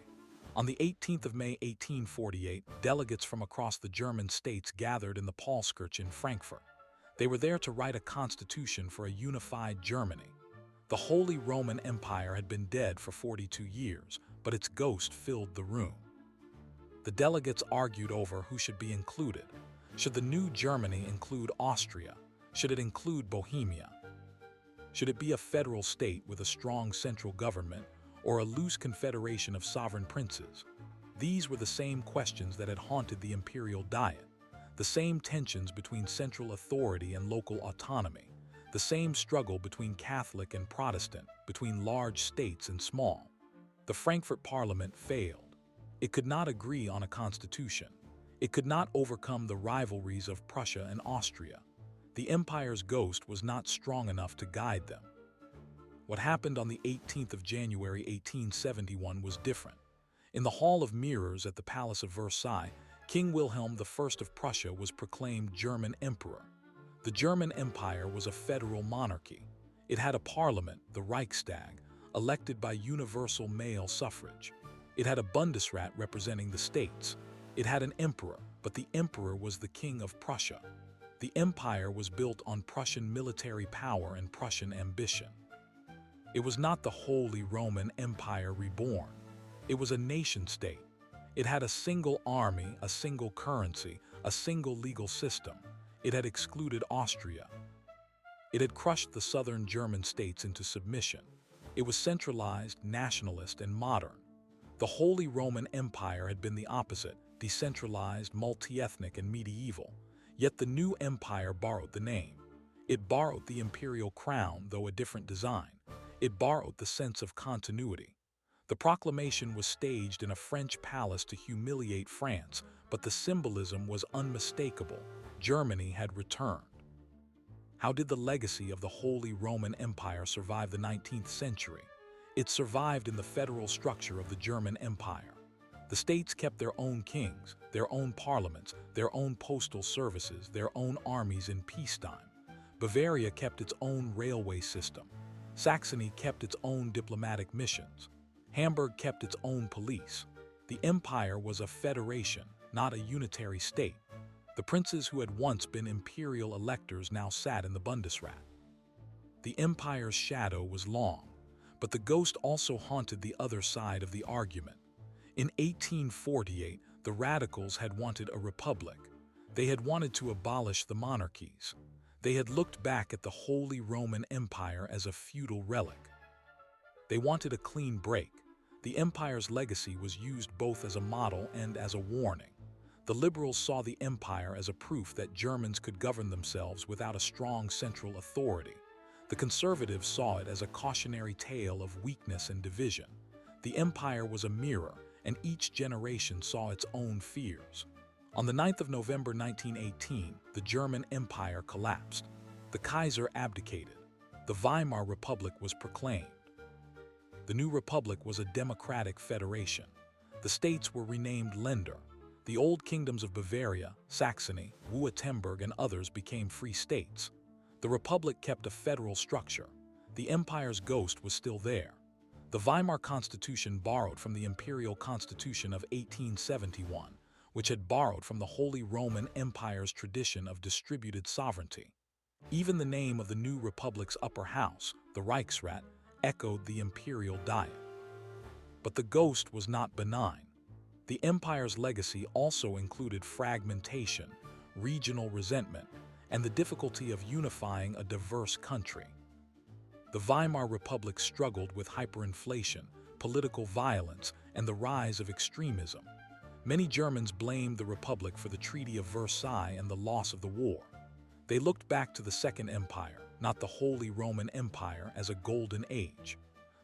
On the 18th of May 1848, delegates from across the German states gathered in the Paulskirche in Frankfurt. They were there to write a constitution for a unified Germany. The Holy Roman Empire had been dead for 42 years, but its ghost filled the room. The delegates argued over who should be included. Should the new Germany include Austria? Should it include Bohemia? Should it be a federal state with a strong central government, or a loose confederation of sovereign princes? These were the same questions that had haunted the imperial diet, the same tensions between central authority and local autonomy, the same struggle between Catholic and Protestant, between large states and small. The Frankfurt Parliament failed. It could not agree on a constitution. It could not overcome the rivalries of Prussia and Austria. The empire's ghost was not strong enough to guide them. What happened on the 18th of January 1871 was different. In the Hall of Mirrors at the Palace of Versailles, King Wilhelm I of Prussia was proclaimed German emperor. The German Empire was a federal monarchy. It had a parliament, the Reichstag, elected by universal male suffrage. It had a Bundesrat representing the states. It had an emperor, but the emperor was the king of Prussia. The empire was built on Prussian military power and Prussian ambition. It was not the Holy Roman Empire reborn. It was a nation-state. It had a single army, a single currency, a single legal system. It had excluded Austria. It had crushed the southern German states into submission. It was centralized, nationalist, and modern. The Holy Roman Empire had been the opposite, decentralized, multi-ethnic, and medieval. Yet the new empire borrowed the name. It borrowed the imperial crown, though a different design. It borrowed the sense of continuity. The proclamation was staged in a French palace to humiliate France, but the symbolism was unmistakable. Germany had returned. How did the legacy of the Holy Roman Empire survive the 19th century? It survived in the federal structure of the German Empire. The states kept their own kings, their own parliaments, their own postal services, their own armies in peacetime. Bavaria kept its own railway system. Saxony kept its own diplomatic missions. Hamburg kept its own police. The empire was a federation, not a unitary state. The princes who had once been imperial electors now sat in the Bundesrat. The empire's shadow was long, but the ghost also haunted the other side of the argument. In 1848, the radicals had wanted a republic. They had wanted to abolish the monarchies. They had looked back at the Holy Roman Empire as a feudal relic. They wanted a clean break. The empire's legacy was used both as a model and as a warning. The liberals saw the empire as a proof that Germans could govern themselves without a strong central authority. The conservatives saw it as a cautionary tale of weakness and division. The empire was a mirror, and each generation saw its own fears. On the 9th of November 1918, the German Empire collapsed. The Kaiser abdicated. The Weimar Republic was proclaimed. The new republic was a democratic federation. The states were renamed Länder. The old kingdoms of Bavaria, Saxony, Württemberg, and others became free states. The republic kept a federal structure. The empire's ghost was still there. The Weimar Constitution borrowed from the Imperial Constitution of 1871, which had borrowed from the Holy Roman Empire's tradition of distributed sovereignty. Even the name of the new republic's upper house, the Reichsrat, echoed the imperial diet. But the ghost was not benign. The empire's legacy also included fragmentation, regional resentment, and the difficulty of unifying a diverse country. The Weimar Republic struggled with hyperinflation, political violence, and the rise of extremism. Many Germans blamed the Republic for the Treaty of Versailles and the loss of the war. They looked back to the Second Empire, not the Holy Roman Empire, as a golden age.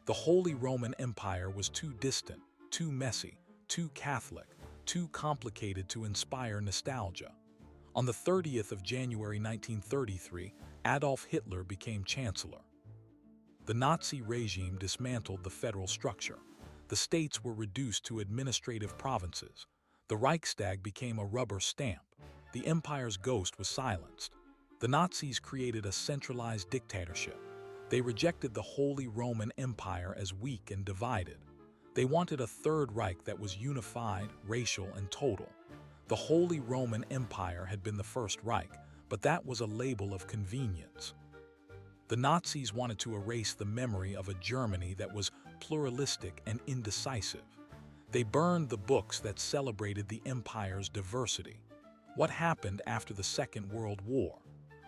The Holy Roman Empire was too distant, too messy, too Catholic, too complicated to inspire nostalgia. On the 30th of January 1933, Adolf Hitler became chancellor. The Nazi regime dismantled the federal structure. The states were reduced to administrative provinces. The Reichstag became a rubber stamp. The empire's ghost was silenced. The Nazis created a centralized dictatorship. They rejected the Holy Roman Empire as weak and divided. They wanted a Third Reich that was unified, racial, and total. The Holy Roman Empire had been the First Reich, but that was a label of convenience. The Nazis wanted to erase the memory of a Germany that was pluralistic and indecisive. They burned the books that celebrated the empire's diversity. What happened after the Second World War?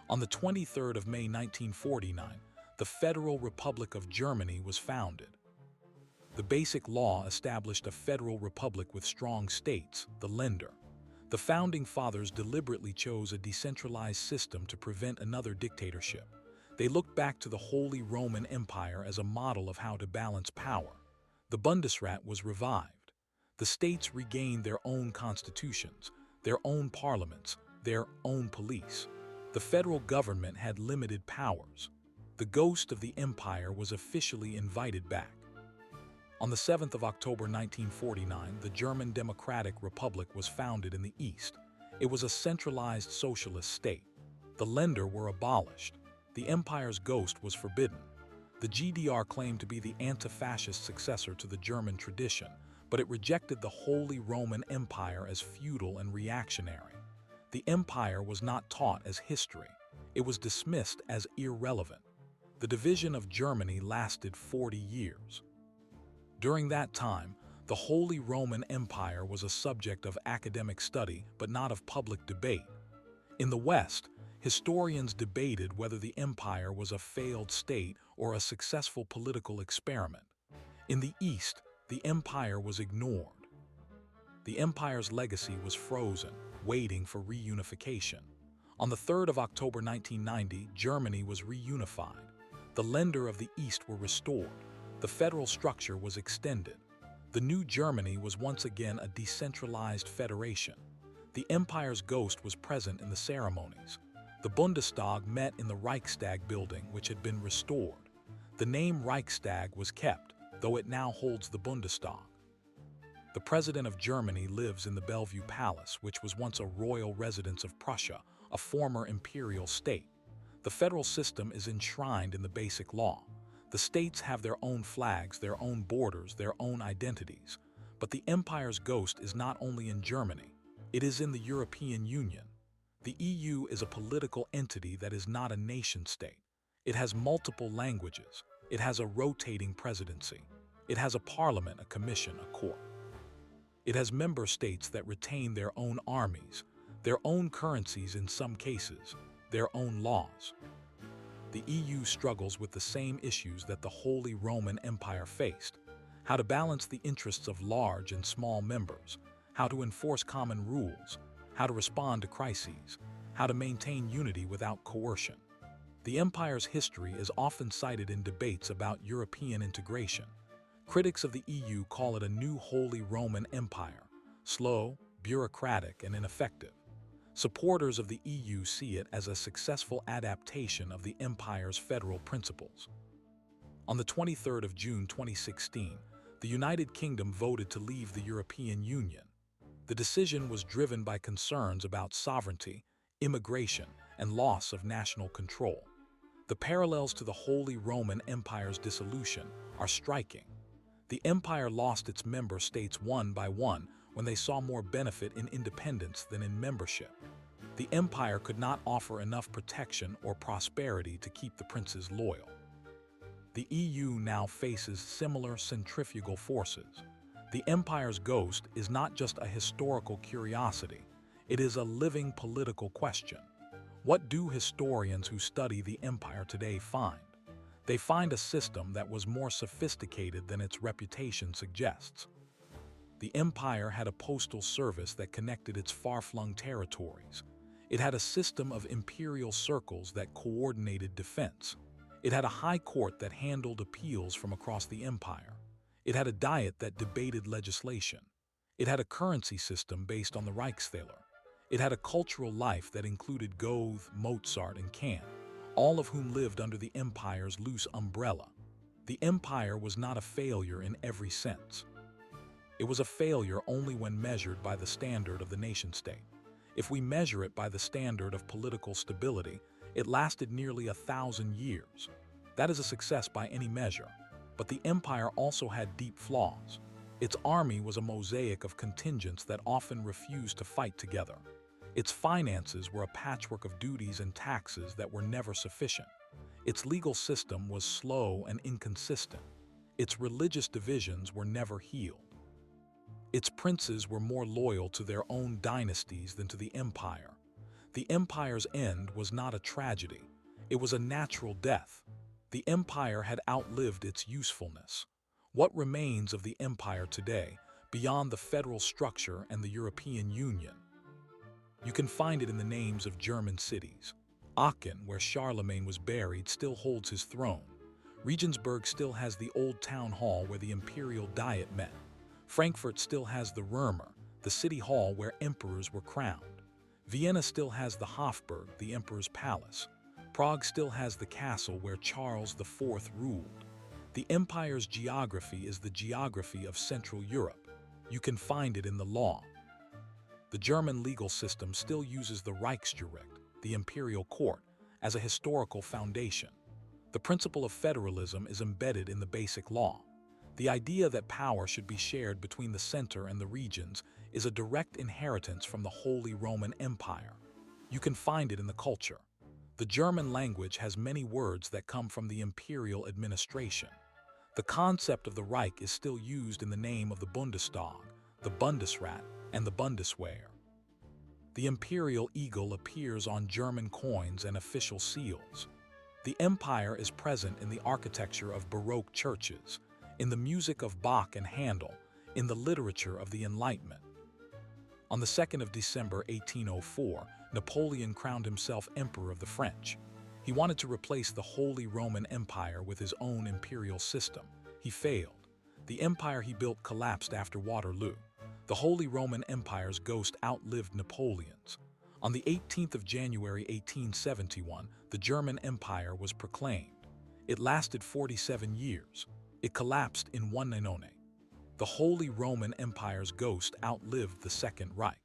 On the 23rd of May 1949, the Federal Republic of Germany was founded. The Basic Law established a federal republic with strong states, the Länder. The Founding Fathers deliberately chose a decentralized system to prevent another dictatorship. They looked back to the Holy Roman Empire as a model of how to balance power. The Bundesrat was revived. The states regained their own constitutions, their own parliaments, their own police. The federal government had limited powers. The ghost of the empire was officially invited back. On the 7th of October 1949, the German Democratic Republic was founded in the East. It was a centralized socialist state. The Länder were abolished. The empire's ghost was forbidden. The GDR claimed to be the anti-fascist successor to the German tradition, but it rejected the Holy Roman Empire as feudal and reactionary. The empire was not taught as history. It was dismissed as irrelevant. The division of Germany lasted 40 years. During that time, the Holy Roman Empire was a subject of academic study, but not of public debate. In the West, historians debated whether the empire was a failed state or a successful political experiment. In the East, the empire was ignored. The empire's legacy was frozen, waiting for reunification. On the 3rd of October 1990, Germany was reunified. The Länder of the East were restored. The federal structure was extended. The new Germany was once again a decentralized federation. The empire's ghost was present in the ceremonies. The Bundestag met in the Reichstag building, which had been restored. The name Reichstag was kept, though it now holds the Bundestag. The President of Germany lives in the Bellevue Palace, which was once a royal residence of Prussia, a former imperial state. The federal system is enshrined in the Basic Law. The states have their own flags, their own borders, their own identities. But the empire's ghost is not only in Germany, it is in the European Union. The EU is a political entity that is not a nation-state. It has multiple languages. It has a rotating presidency. It has a parliament, a commission, a court. It has member states that retain their own armies, their own currencies in some cases, their own laws. The EU struggles with the same issues that the Holy Roman Empire faced: how to balance the interests of large and small members, how to enforce common rules, how to respond to crises, how to maintain unity without coercion. The empire's history is often cited in debates about European integration. Critics of the EU call it a new Holy Roman Empire, slow, bureaucratic, and ineffective. Supporters of the EU see it as a successful adaptation of the empire's federal principles. On the 23rd of June 2016, the United Kingdom voted to leave the European Union. The decision was driven by concerns about sovereignty, immigration, and loss of national control. The parallels to the Holy Roman Empire's dissolution are striking. The empire lost its member states one by one when they saw more benefit in independence than in membership. The empire could not offer enough protection or prosperity to keep the princes loyal. The EU now faces similar centrifugal forces. The empire's ghost is not just a historical curiosity, it is a living political question. What do historians who study the empire today find? They find a system that was more sophisticated than its reputation suggests. The empire had a postal service that connected its far-flung territories. It had a system of imperial circles that coordinated defense. It had a high court that handled appeals from across the empire. It had a diet that debated legislation. It had a currency system based on the Reichsthaler. It had a cultural life that included Goethe, Mozart, and Kant, all of whom lived under the empire's loose umbrella. The empire was not a failure in every sense. It was a failure only when measured by the standard of the nation-state. If we measure it by the standard of political stability, it lasted nearly 1,000 years. That is a success by any measure. But the empire also had deep flaws. Its army was a mosaic of contingents that often refused to fight together. Its finances were a patchwork of duties and taxes that were never sufficient. Its legal system was slow and inconsistent. Its religious divisions were never healed. Its princes were more loyal to their own dynasties than to the empire. The empire's end was not a tragedy. It was a natural death. The empire had outlived its usefulness. What remains of the empire today, beyond the federal structure and the European Union? You can find it in the names of German cities. Aachen, where Charlemagne was buried, still holds his throne. Regensburg still has the old town hall where the imperial diet met. Frankfurt still has the Römer, the city hall where emperors were crowned. Vienna still has the Hofburg, the emperor's palace. Prague still has the castle where Charles IV ruled. The empire's geography is the geography of Central Europe. You can find it in the law. The German legal system still uses the Reichsgericht, the imperial court, as a historical foundation. The principle of federalism is embedded in the basic law. The idea that power should be shared between the center and the regions is a direct inheritance from the Holy Roman Empire. You can find it in the culture. The German language has many words that come from the imperial administration. The concept of the Reich is still used in the name of the Bundestag, the Bundesrat, and the Bundeswehr. The imperial eagle appears on German coins and official seals. The empire is present in the architecture of Baroque churches, in the music of Bach and Handel, in the literature of the Enlightenment. On the 2nd of December 1804, Napoleon crowned himself Emperor of the French. He wanted to replace the Holy Roman Empire with his own imperial system. He failed. The empire he built collapsed after Waterloo. The Holy Roman Empire's ghost outlived Napoleon's. On the 18th of January 1871, the German Empire was proclaimed. It lasted 47 years. It collapsed in one Nonone. The Holy Roman Empire's ghost outlived the Second Reich.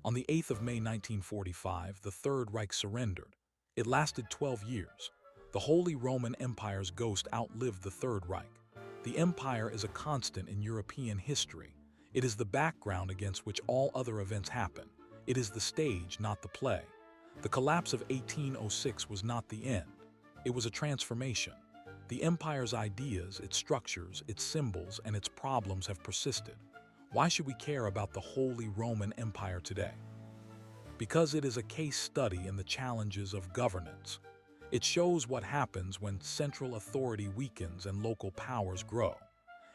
On the 8th of May 1945, the Third Reich surrendered. It lasted 12 years. The Holy Roman Empire's ghost outlived the Third Reich. The empire is a constant in European history. It is the background against which all other events happen. It is the stage, not the play. The collapse of 1806 was not the end. It was a transformation. The empire's ideas, its structures, its symbols, and its problems have persisted. Why should we care about the Holy Roman Empire today? Because it is a case study in the challenges of governance. It shows what happens when central authority weakens and local powers grow.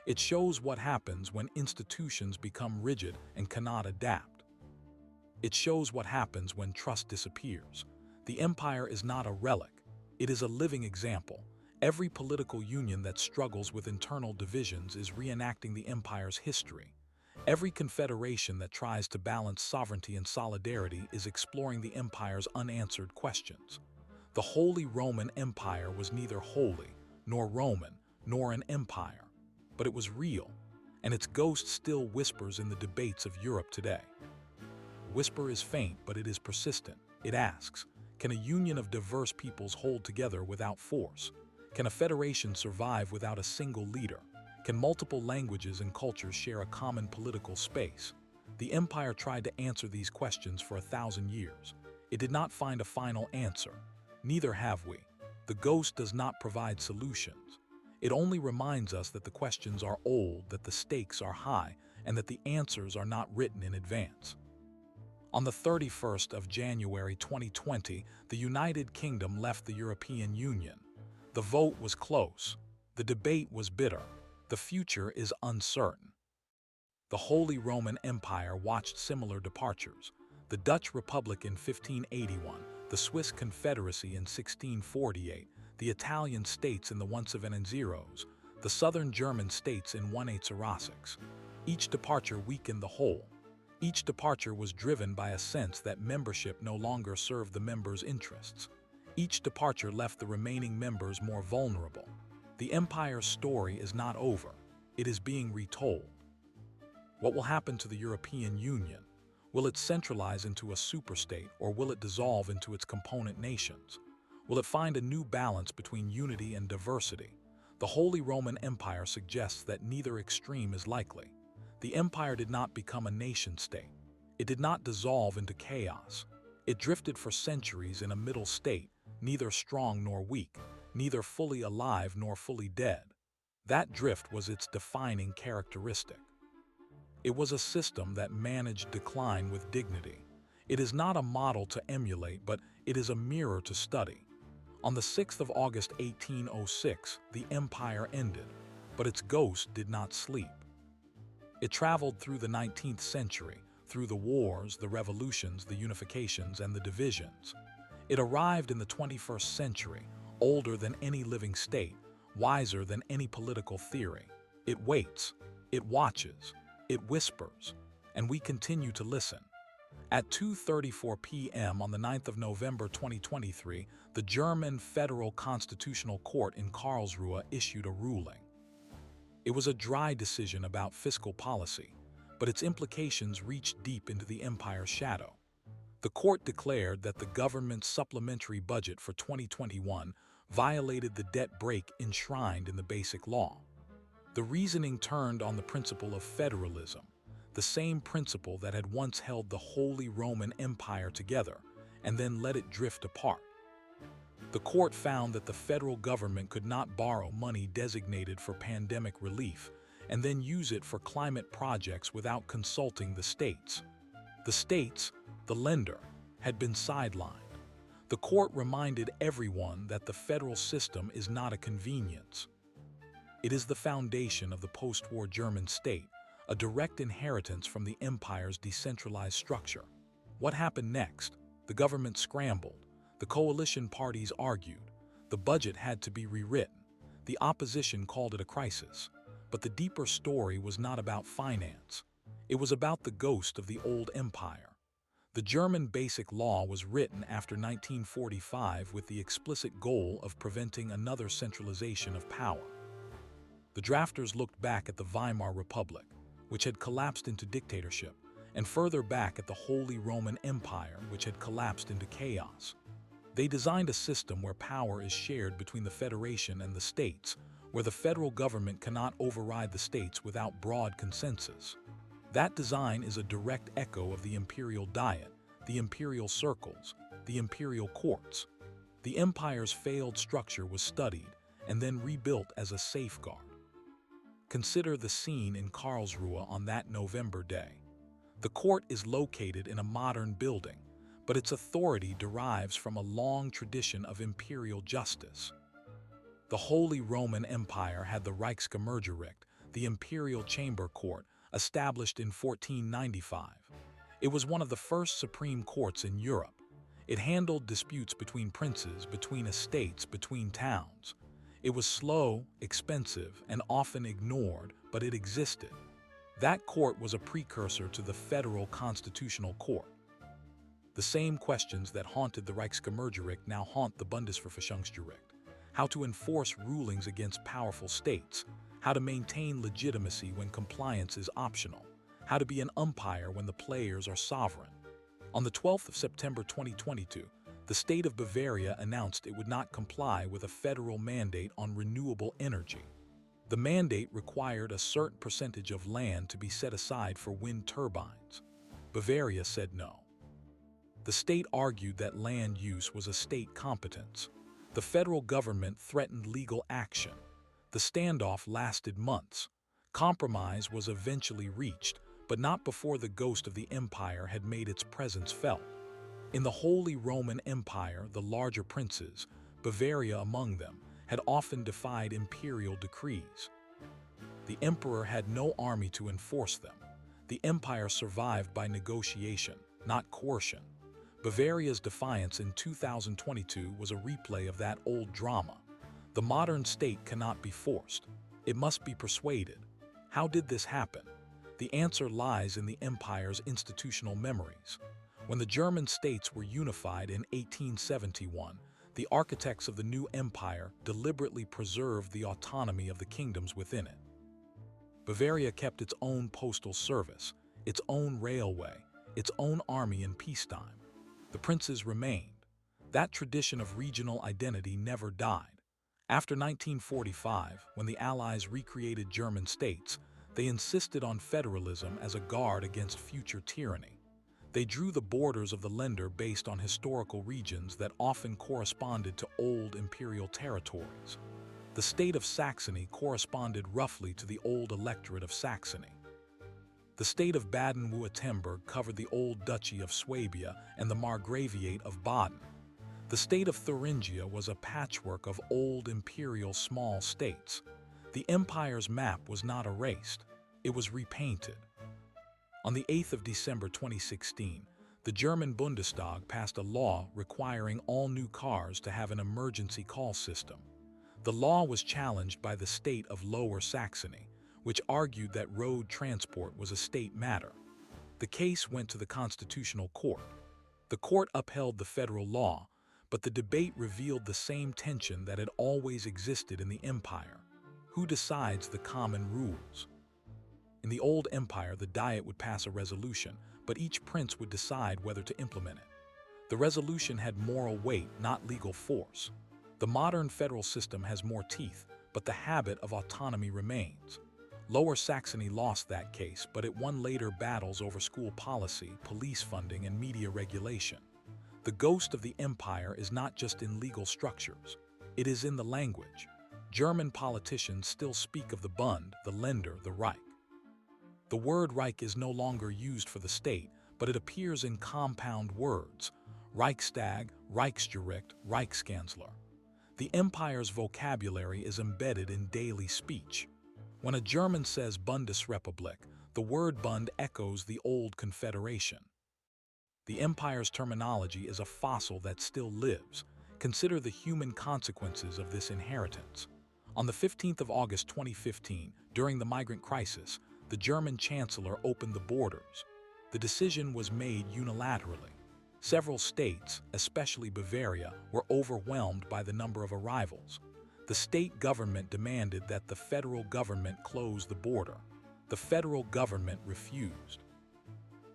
It shows what happens when institutions become rigid and cannot adapt. It shows what happens when trust disappears. The empire is not a relic. It is a living example. Every political union that struggles with internal divisions is reenacting the empire's history. Every confederation that tries to balance sovereignty and solidarity is exploring the empire's unanswered questions. The Holy Roman Empire was neither holy, nor Roman, nor an empire, but it was real, and its ghost still whispers in the debates of Europe today. Whisper is faint, but it is persistent. It asks, can a union of diverse peoples hold together without force? Can a federation survive without a single leader? Can multiple languages and cultures share a common political space? The empire tried to answer these questions for 1,000 years. It did not find a final answer. Neither have we. The ghost does not provide solutions. It only reminds us that the questions are old, that the stakes are high, and that the answers are not written in advance. On the 31st of January 2020, the United Kingdom left the European Union. The vote was close. The debate was bitter. The future is uncertain. The Holy Roman Empire watched similar departures. the Dutch Republic in 1581, the Swiss Confederacy in 1648, the Italian states in the 1790s, the southern German states in 1806. Each departure weakened the whole. Each departure was driven by a sense that membership no longer served the members' interests. Each departure left the remaining members more vulnerable. The empire's story is not over. It is being retold. What will happen to the European Union? Will it centralize into a superstate, or will it dissolve into its component nations? Will it find a new balance between unity and diversity? The Holy Roman Empire suggests that neither extreme is likely. The empire did not become a nation-state. It did not dissolve into chaos. It drifted for centuries in a middle state, neither strong nor weak, neither fully alive nor fully dead. That drift was its defining characteristic. It was a system that managed decline with dignity. It is not a model to emulate, but it is a mirror to study. On the 6th of August 1806, the empire ended, but its ghost did not sleep. It traveled through the 19th century, through the wars, the revolutions, the unifications, and the divisions. It arrived in the 21st century, older than any living state, wiser than any political theory. It waits, it watches, it whispers, and we continue to listen. At 2:34 p.m. on the 9th of November 2023, the German Federal Constitutional Court in Karlsruhe issued a ruling. It was a dry decision about fiscal policy, but its implications reached deep into the empire's shadow. The court declared that the government's supplementary budget for 2021 violated the debt brake enshrined in the Basic Law. The reasoning turned on the principle of federalism, the same principle that had once held the Holy Roman Empire together and then let it drift apart. The court found that the federal government could not borrow money designated for pandemic relief and then use it for climate projects without consulting the states. The states, the lender, had been sidelined. The court reminded everyone that the federal system is not a convenience. It is the foundation of the post-war German state, a direct inheritance from the empire's decentralized structure. What happened next? The government scrambled. The coalition parties argued. The budget had to be rewritten. The opposition called it a crisis. But the deeper story was not about finance. It was about the ghost of the old empire. The German Basic Law was written after 1945 with the explicit goal of preventing another centralization of power. The drafters looked back at the Weimar Republic, which had collapsed into dictatorship, and further back at the Holy Roman Empire, which had collapsed into chaos. They designed a system where power is shared between the federation and the states, where the federal government cannot override the states without broad consensus. That design is a direct echo of the imperial diet, the imperial circles, the imperial courts. The empire's failed structure was studied and then rebuilt as a safeguard. Consider the scene in Karlsruhe on that November day. The court is located in a modern building, but its authority derives from a long tradition of imperial justice. The Holy Roman Empire had the Reichskammergericht, the imperial chamber court, established in 1495. It was one of the first supreme courts in Europe. It handled disputes between princes, between estates, between towns. It was slow, expensive, and often ignored, but it existed. That court was a precursor to the Federal Constitutional Court. The same questions that haunted the Reichskammergericht now haunt the Bundesverfassungsgericht. How to enforce rulings against powerful states, how to maintain legitimacy when compliance is optional, how to be an umpire when the players are sovereign. On the 12th of September 2022, the state of Bavaria announced it would not comply with a federal mandate on renewable energy. The mandate required a certain percentage of land to be set aside for wind turbines. Bavaria said no. The state argued that land use was a state competence. The federal government threatened legal action. The standoff lasted months. Compromise was eventually reached, but not before the ghost of the empire had made its presence felt. In the Holy Roman Empire, the larger princes, Bavaria among them, had often defied imperial decrees. The emperor had no army to enforce them. The empire survived by negotiation. not coercion. Bavaria's defiance in 2022 was a replay of that old drama. The modern state cannot be forced. It must be persuaded. How did this happen? The answer lies in the empire's institutional memories. When the German states were unified in 1871, the architects of the new empire deliberately preserved the autonomy of the kingdoms within it. Bavaria kept its own postal service, its own railway, its own army in peacetime. The princes remained. That tradition of regional identity never died. After 1945, when the Allies recreated German states, they insisted on federalism as a guard against future tyranny. They drew the borders of the Länder based on historical regions that often corresponded to old imperial territories. The state of Saxony corresponded roughly to the old electorate of Saxony. The state of Baden-Württemberg covered the old Duchy of Swabia and the Margraviate of Baden. The state of Thuringia was a patchwork of old imperial small states. The empire's map was not erased, it was repainted. On the 8th of December 2016, the German Bundestag passed a law requiring all new cars to have an emergency call system. The law was challenged by the state of Lower Saxony, which argued that road transport was a state matter. The case went to the Constitutional Court. The court upheld the federal law, but the debate revealed the same tension that had always existed in the empire. Who decides the common rules? In the old empire, the Diet would pass a resolution, but each prince would decide whether to implement it. The resolution had moral weight, not legal force. The modern federal system has more teeth, but the habit of autonomy remains. Lower Saxony lost that case, but it won later battles over school policy, police funding, and media regulation. The ghost of the empire is not just in legal structures. It is in the language. German politicians still speak of the Bund, the Länder, the Reich. The word Reich is no longer used for the state, but it appears in compound words: Reichstag, Reichsgericht, Reichskanzler. The empire's vocabulary is embedded in daily speech. When a German says Bundesrepublik, the word Bund echoes the old confederation. The empire's terminology is a fossil that still lives. Consider the human consequences of this inheritance. On the 15th of August 2015, during the migrant crisis, the German chancellor opened the borders. The decision was made unilaterally. Several states, especially Bavaria, were overwhelmed by the number of arrivals. The state government demanded that the federal government close the border. The federal government refused.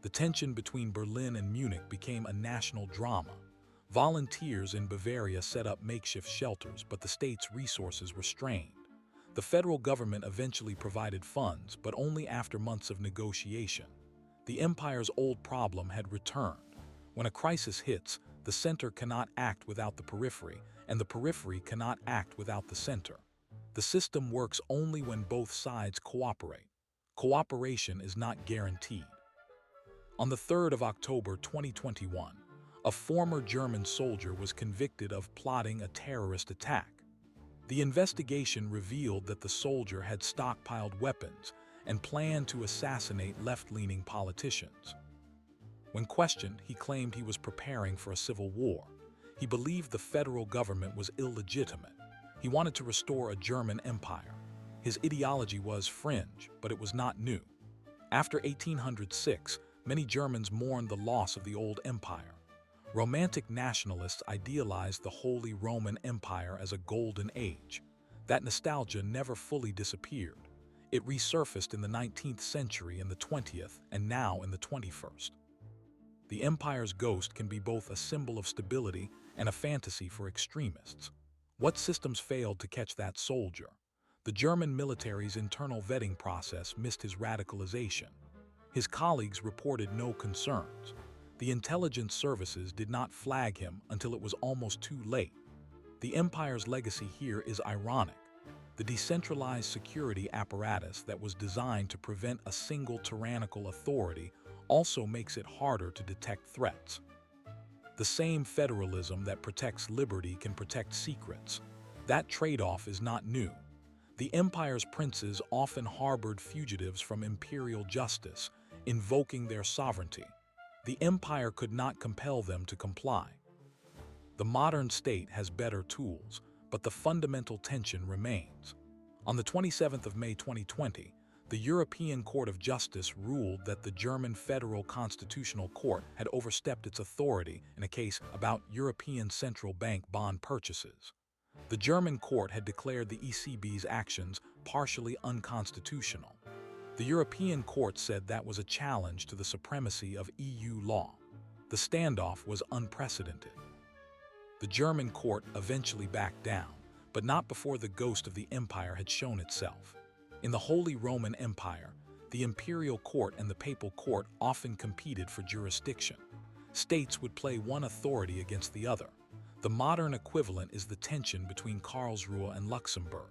The tension between Berlin and Munich became a national drama. Volunteers in Bavaria set up makeshift shelters, but the state's resources were strained. The federal government eventually provided funds, but only after months of negotiation. The empire's old problem had returned. When a crisis hits, the center cannot act without the periphery, and the periphery cannot act without the center. The system works only when both sides cooperate. Cooperation is not guaranteed. On the 3rd of October 2021, a former German soldier was convicted of plotting a terrorist attack. The investigation revealed that the soldier had stockpiled weapons and planned to assassinate left-leaning politicians. When questioned, he claimed he was preparing for a civil war. He believed the federal government was illegitimate. He wanted to restore a German empire. His ideology was fringe, but it was not new. After 1806, many Germans mourned the loss of the old empire. Romantic nationalists idealized the Holy Roman Empire as a golden age. That nostalgia never fully disappeared. It resurfaced in the 19th century, in the 20th, and now in the 21st. The empire's ghost can be both a symbol of stability and a fantasy for extremists. What systems failed to catch that soldier? The German military's internal vetting process missed his radicalization. His colleagues reported no concerns. The intelligence services did not flag him until it was almost too late. The empire's legacy here is ironic. The decentralized security apparatus that was designed to prevent a single tyrannical authority also makes it harder to detect threats. The same federalism that protects liberty can protect secrets. That trade-off is not new. The empire's princes often harbored fugitives from imperial justice, invoking their sovereignty. The empire could not compel them to comply. The modern state has better tools, but the fundamental tension remains. On the 27th of May 2020, the European Court of Justice ruled that the German Federal Constitutional Court had overstepped its authority in a case about European Central Bank bond purchases. The German court had declared the ECB's actions partially unconstitutional. The European Court said that was a challenge to the supremacy of EU law. The standoff was unprecedented. The German court eventually backed down, but not before the ghost of the empire had shown itself. In the Holy Roman Empire, the imperial court and the papal court often competed for jurisdiction. States would play one authority against the other. The modern equivalent is the tension between Karlsruhe and Luxembourg.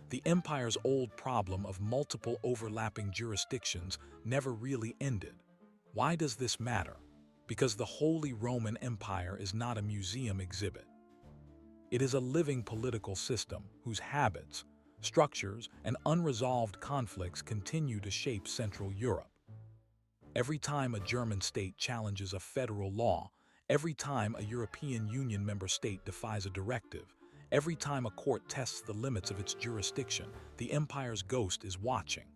The empire's old problem of multiple overlapping jurisdictions never really ended. Why does this matter? Because the Holy Roman Empire is not a museum exhibit. It is a living political system whose habits, structures, and unresolved conflicts continue to shape Central Europe. Every time a German state challenges a federal law, every time a European Union member state defies a directive, every time a court tests the limits of its jurisdiction, the empire's ghost is watching.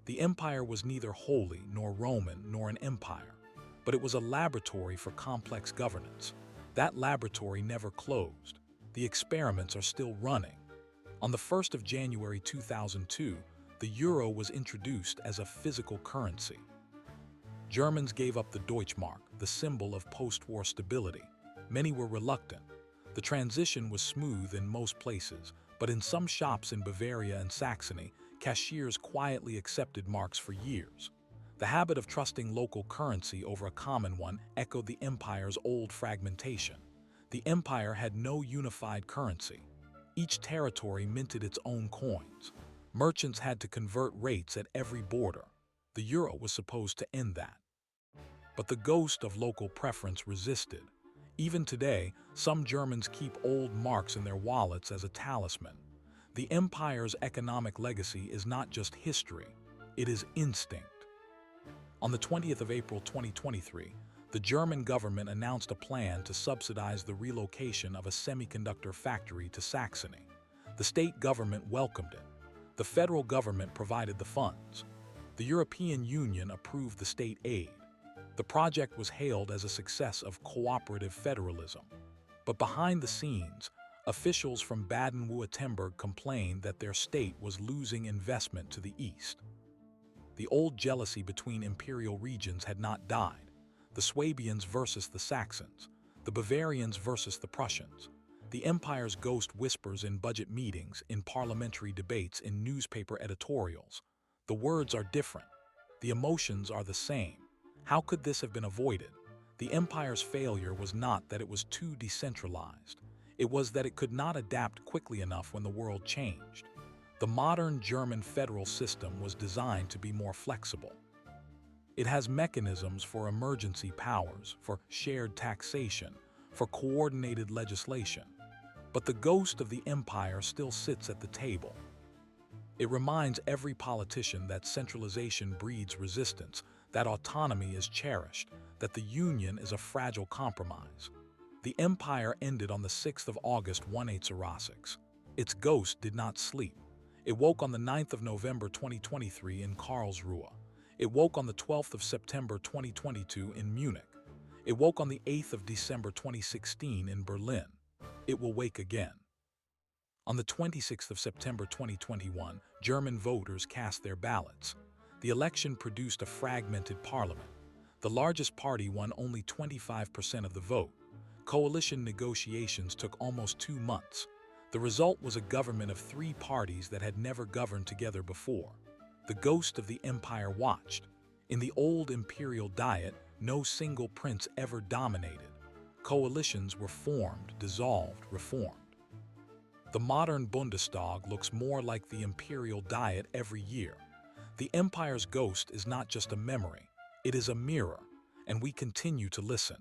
The empire was neither holy nor Roman nor an empire, but it was a laboratory for complex governance. That laboratory never closed. The experiments are still running. On the 1st of January 2002, the euro was introduced as a physical currency. Germans gave up the Deutschmark, the symbol of post-war stability. Many were reluctant. The transition was smooth in most places, but in some shops in Bavaria and Saxony, cashiers quietly accepted marks for years. The habit of trusting local currency over a common one echoed the empire's old fragmentation. The empire had no unified currency. Each territory minted its own coins. Merchants had to convert rates at every border. The euro was supposed to end that. But the ghost of local preference resisted. Even today, some Germans keep old marks in their wallets as a talisman. The empire's economic legacy is not just history, it is instinct. On the 20th of April 2023, the German government announced a plan to subsidize the relocation of a semiconductor factory to Saxony. The state government welcomed it. The federal government provided the funds. The European Union approved the state aid. The project was hailed as a success of cooperative federalism. But behind the scenes, officials from Baden-Württemberg complained that their state was losing investment to the east. The old jealousy between imperial regions had not died. The Swabians versus the Saxons, the Bavarians versus the Prussians. The empire's ghost whispers in budget meetings, in parliamentary debates, in newspaper editorials. The words are different. The emotions are the same. How could this have been avoided? The empire's failure was not that it was too decentralized. It was that it could not adapt quickly enough when the world changed. The modern German federal system was designed to be more flexible. It has mechanisms for emergency powers, for shared taxation, for coordinated legislation. But the ghost of the empire still sits at the table. It reminds every politician that centralization breeds resistance, that autonomy is cherished, that the union is a fragile compromise. The empire ended on the 6th of August 1806. Its ghost did not sleep. It woke on the 9th of November 2023 in Karlsruhe. It woke on the 12th of September 2022 in Munich. It woke on the 8th of December 2016 in Berlin. It will wake again. On the 26th of September 2021, German voters cast their ballots. The election produced a fragmented parliament. The largest party won only 25% of the vote. Coalition negotiations took almost 2 months. The result was a government of 3 parties that had never governed together before. The ghost of the empire watched. In the old imperial diet, no single prince ever dominated. Coalitions were formed, dissolved, reformed. The modern Bundestag looks more like the imperial diet every year. The empire's ghost is not just a memory, it is a mirror, and we continue to listen.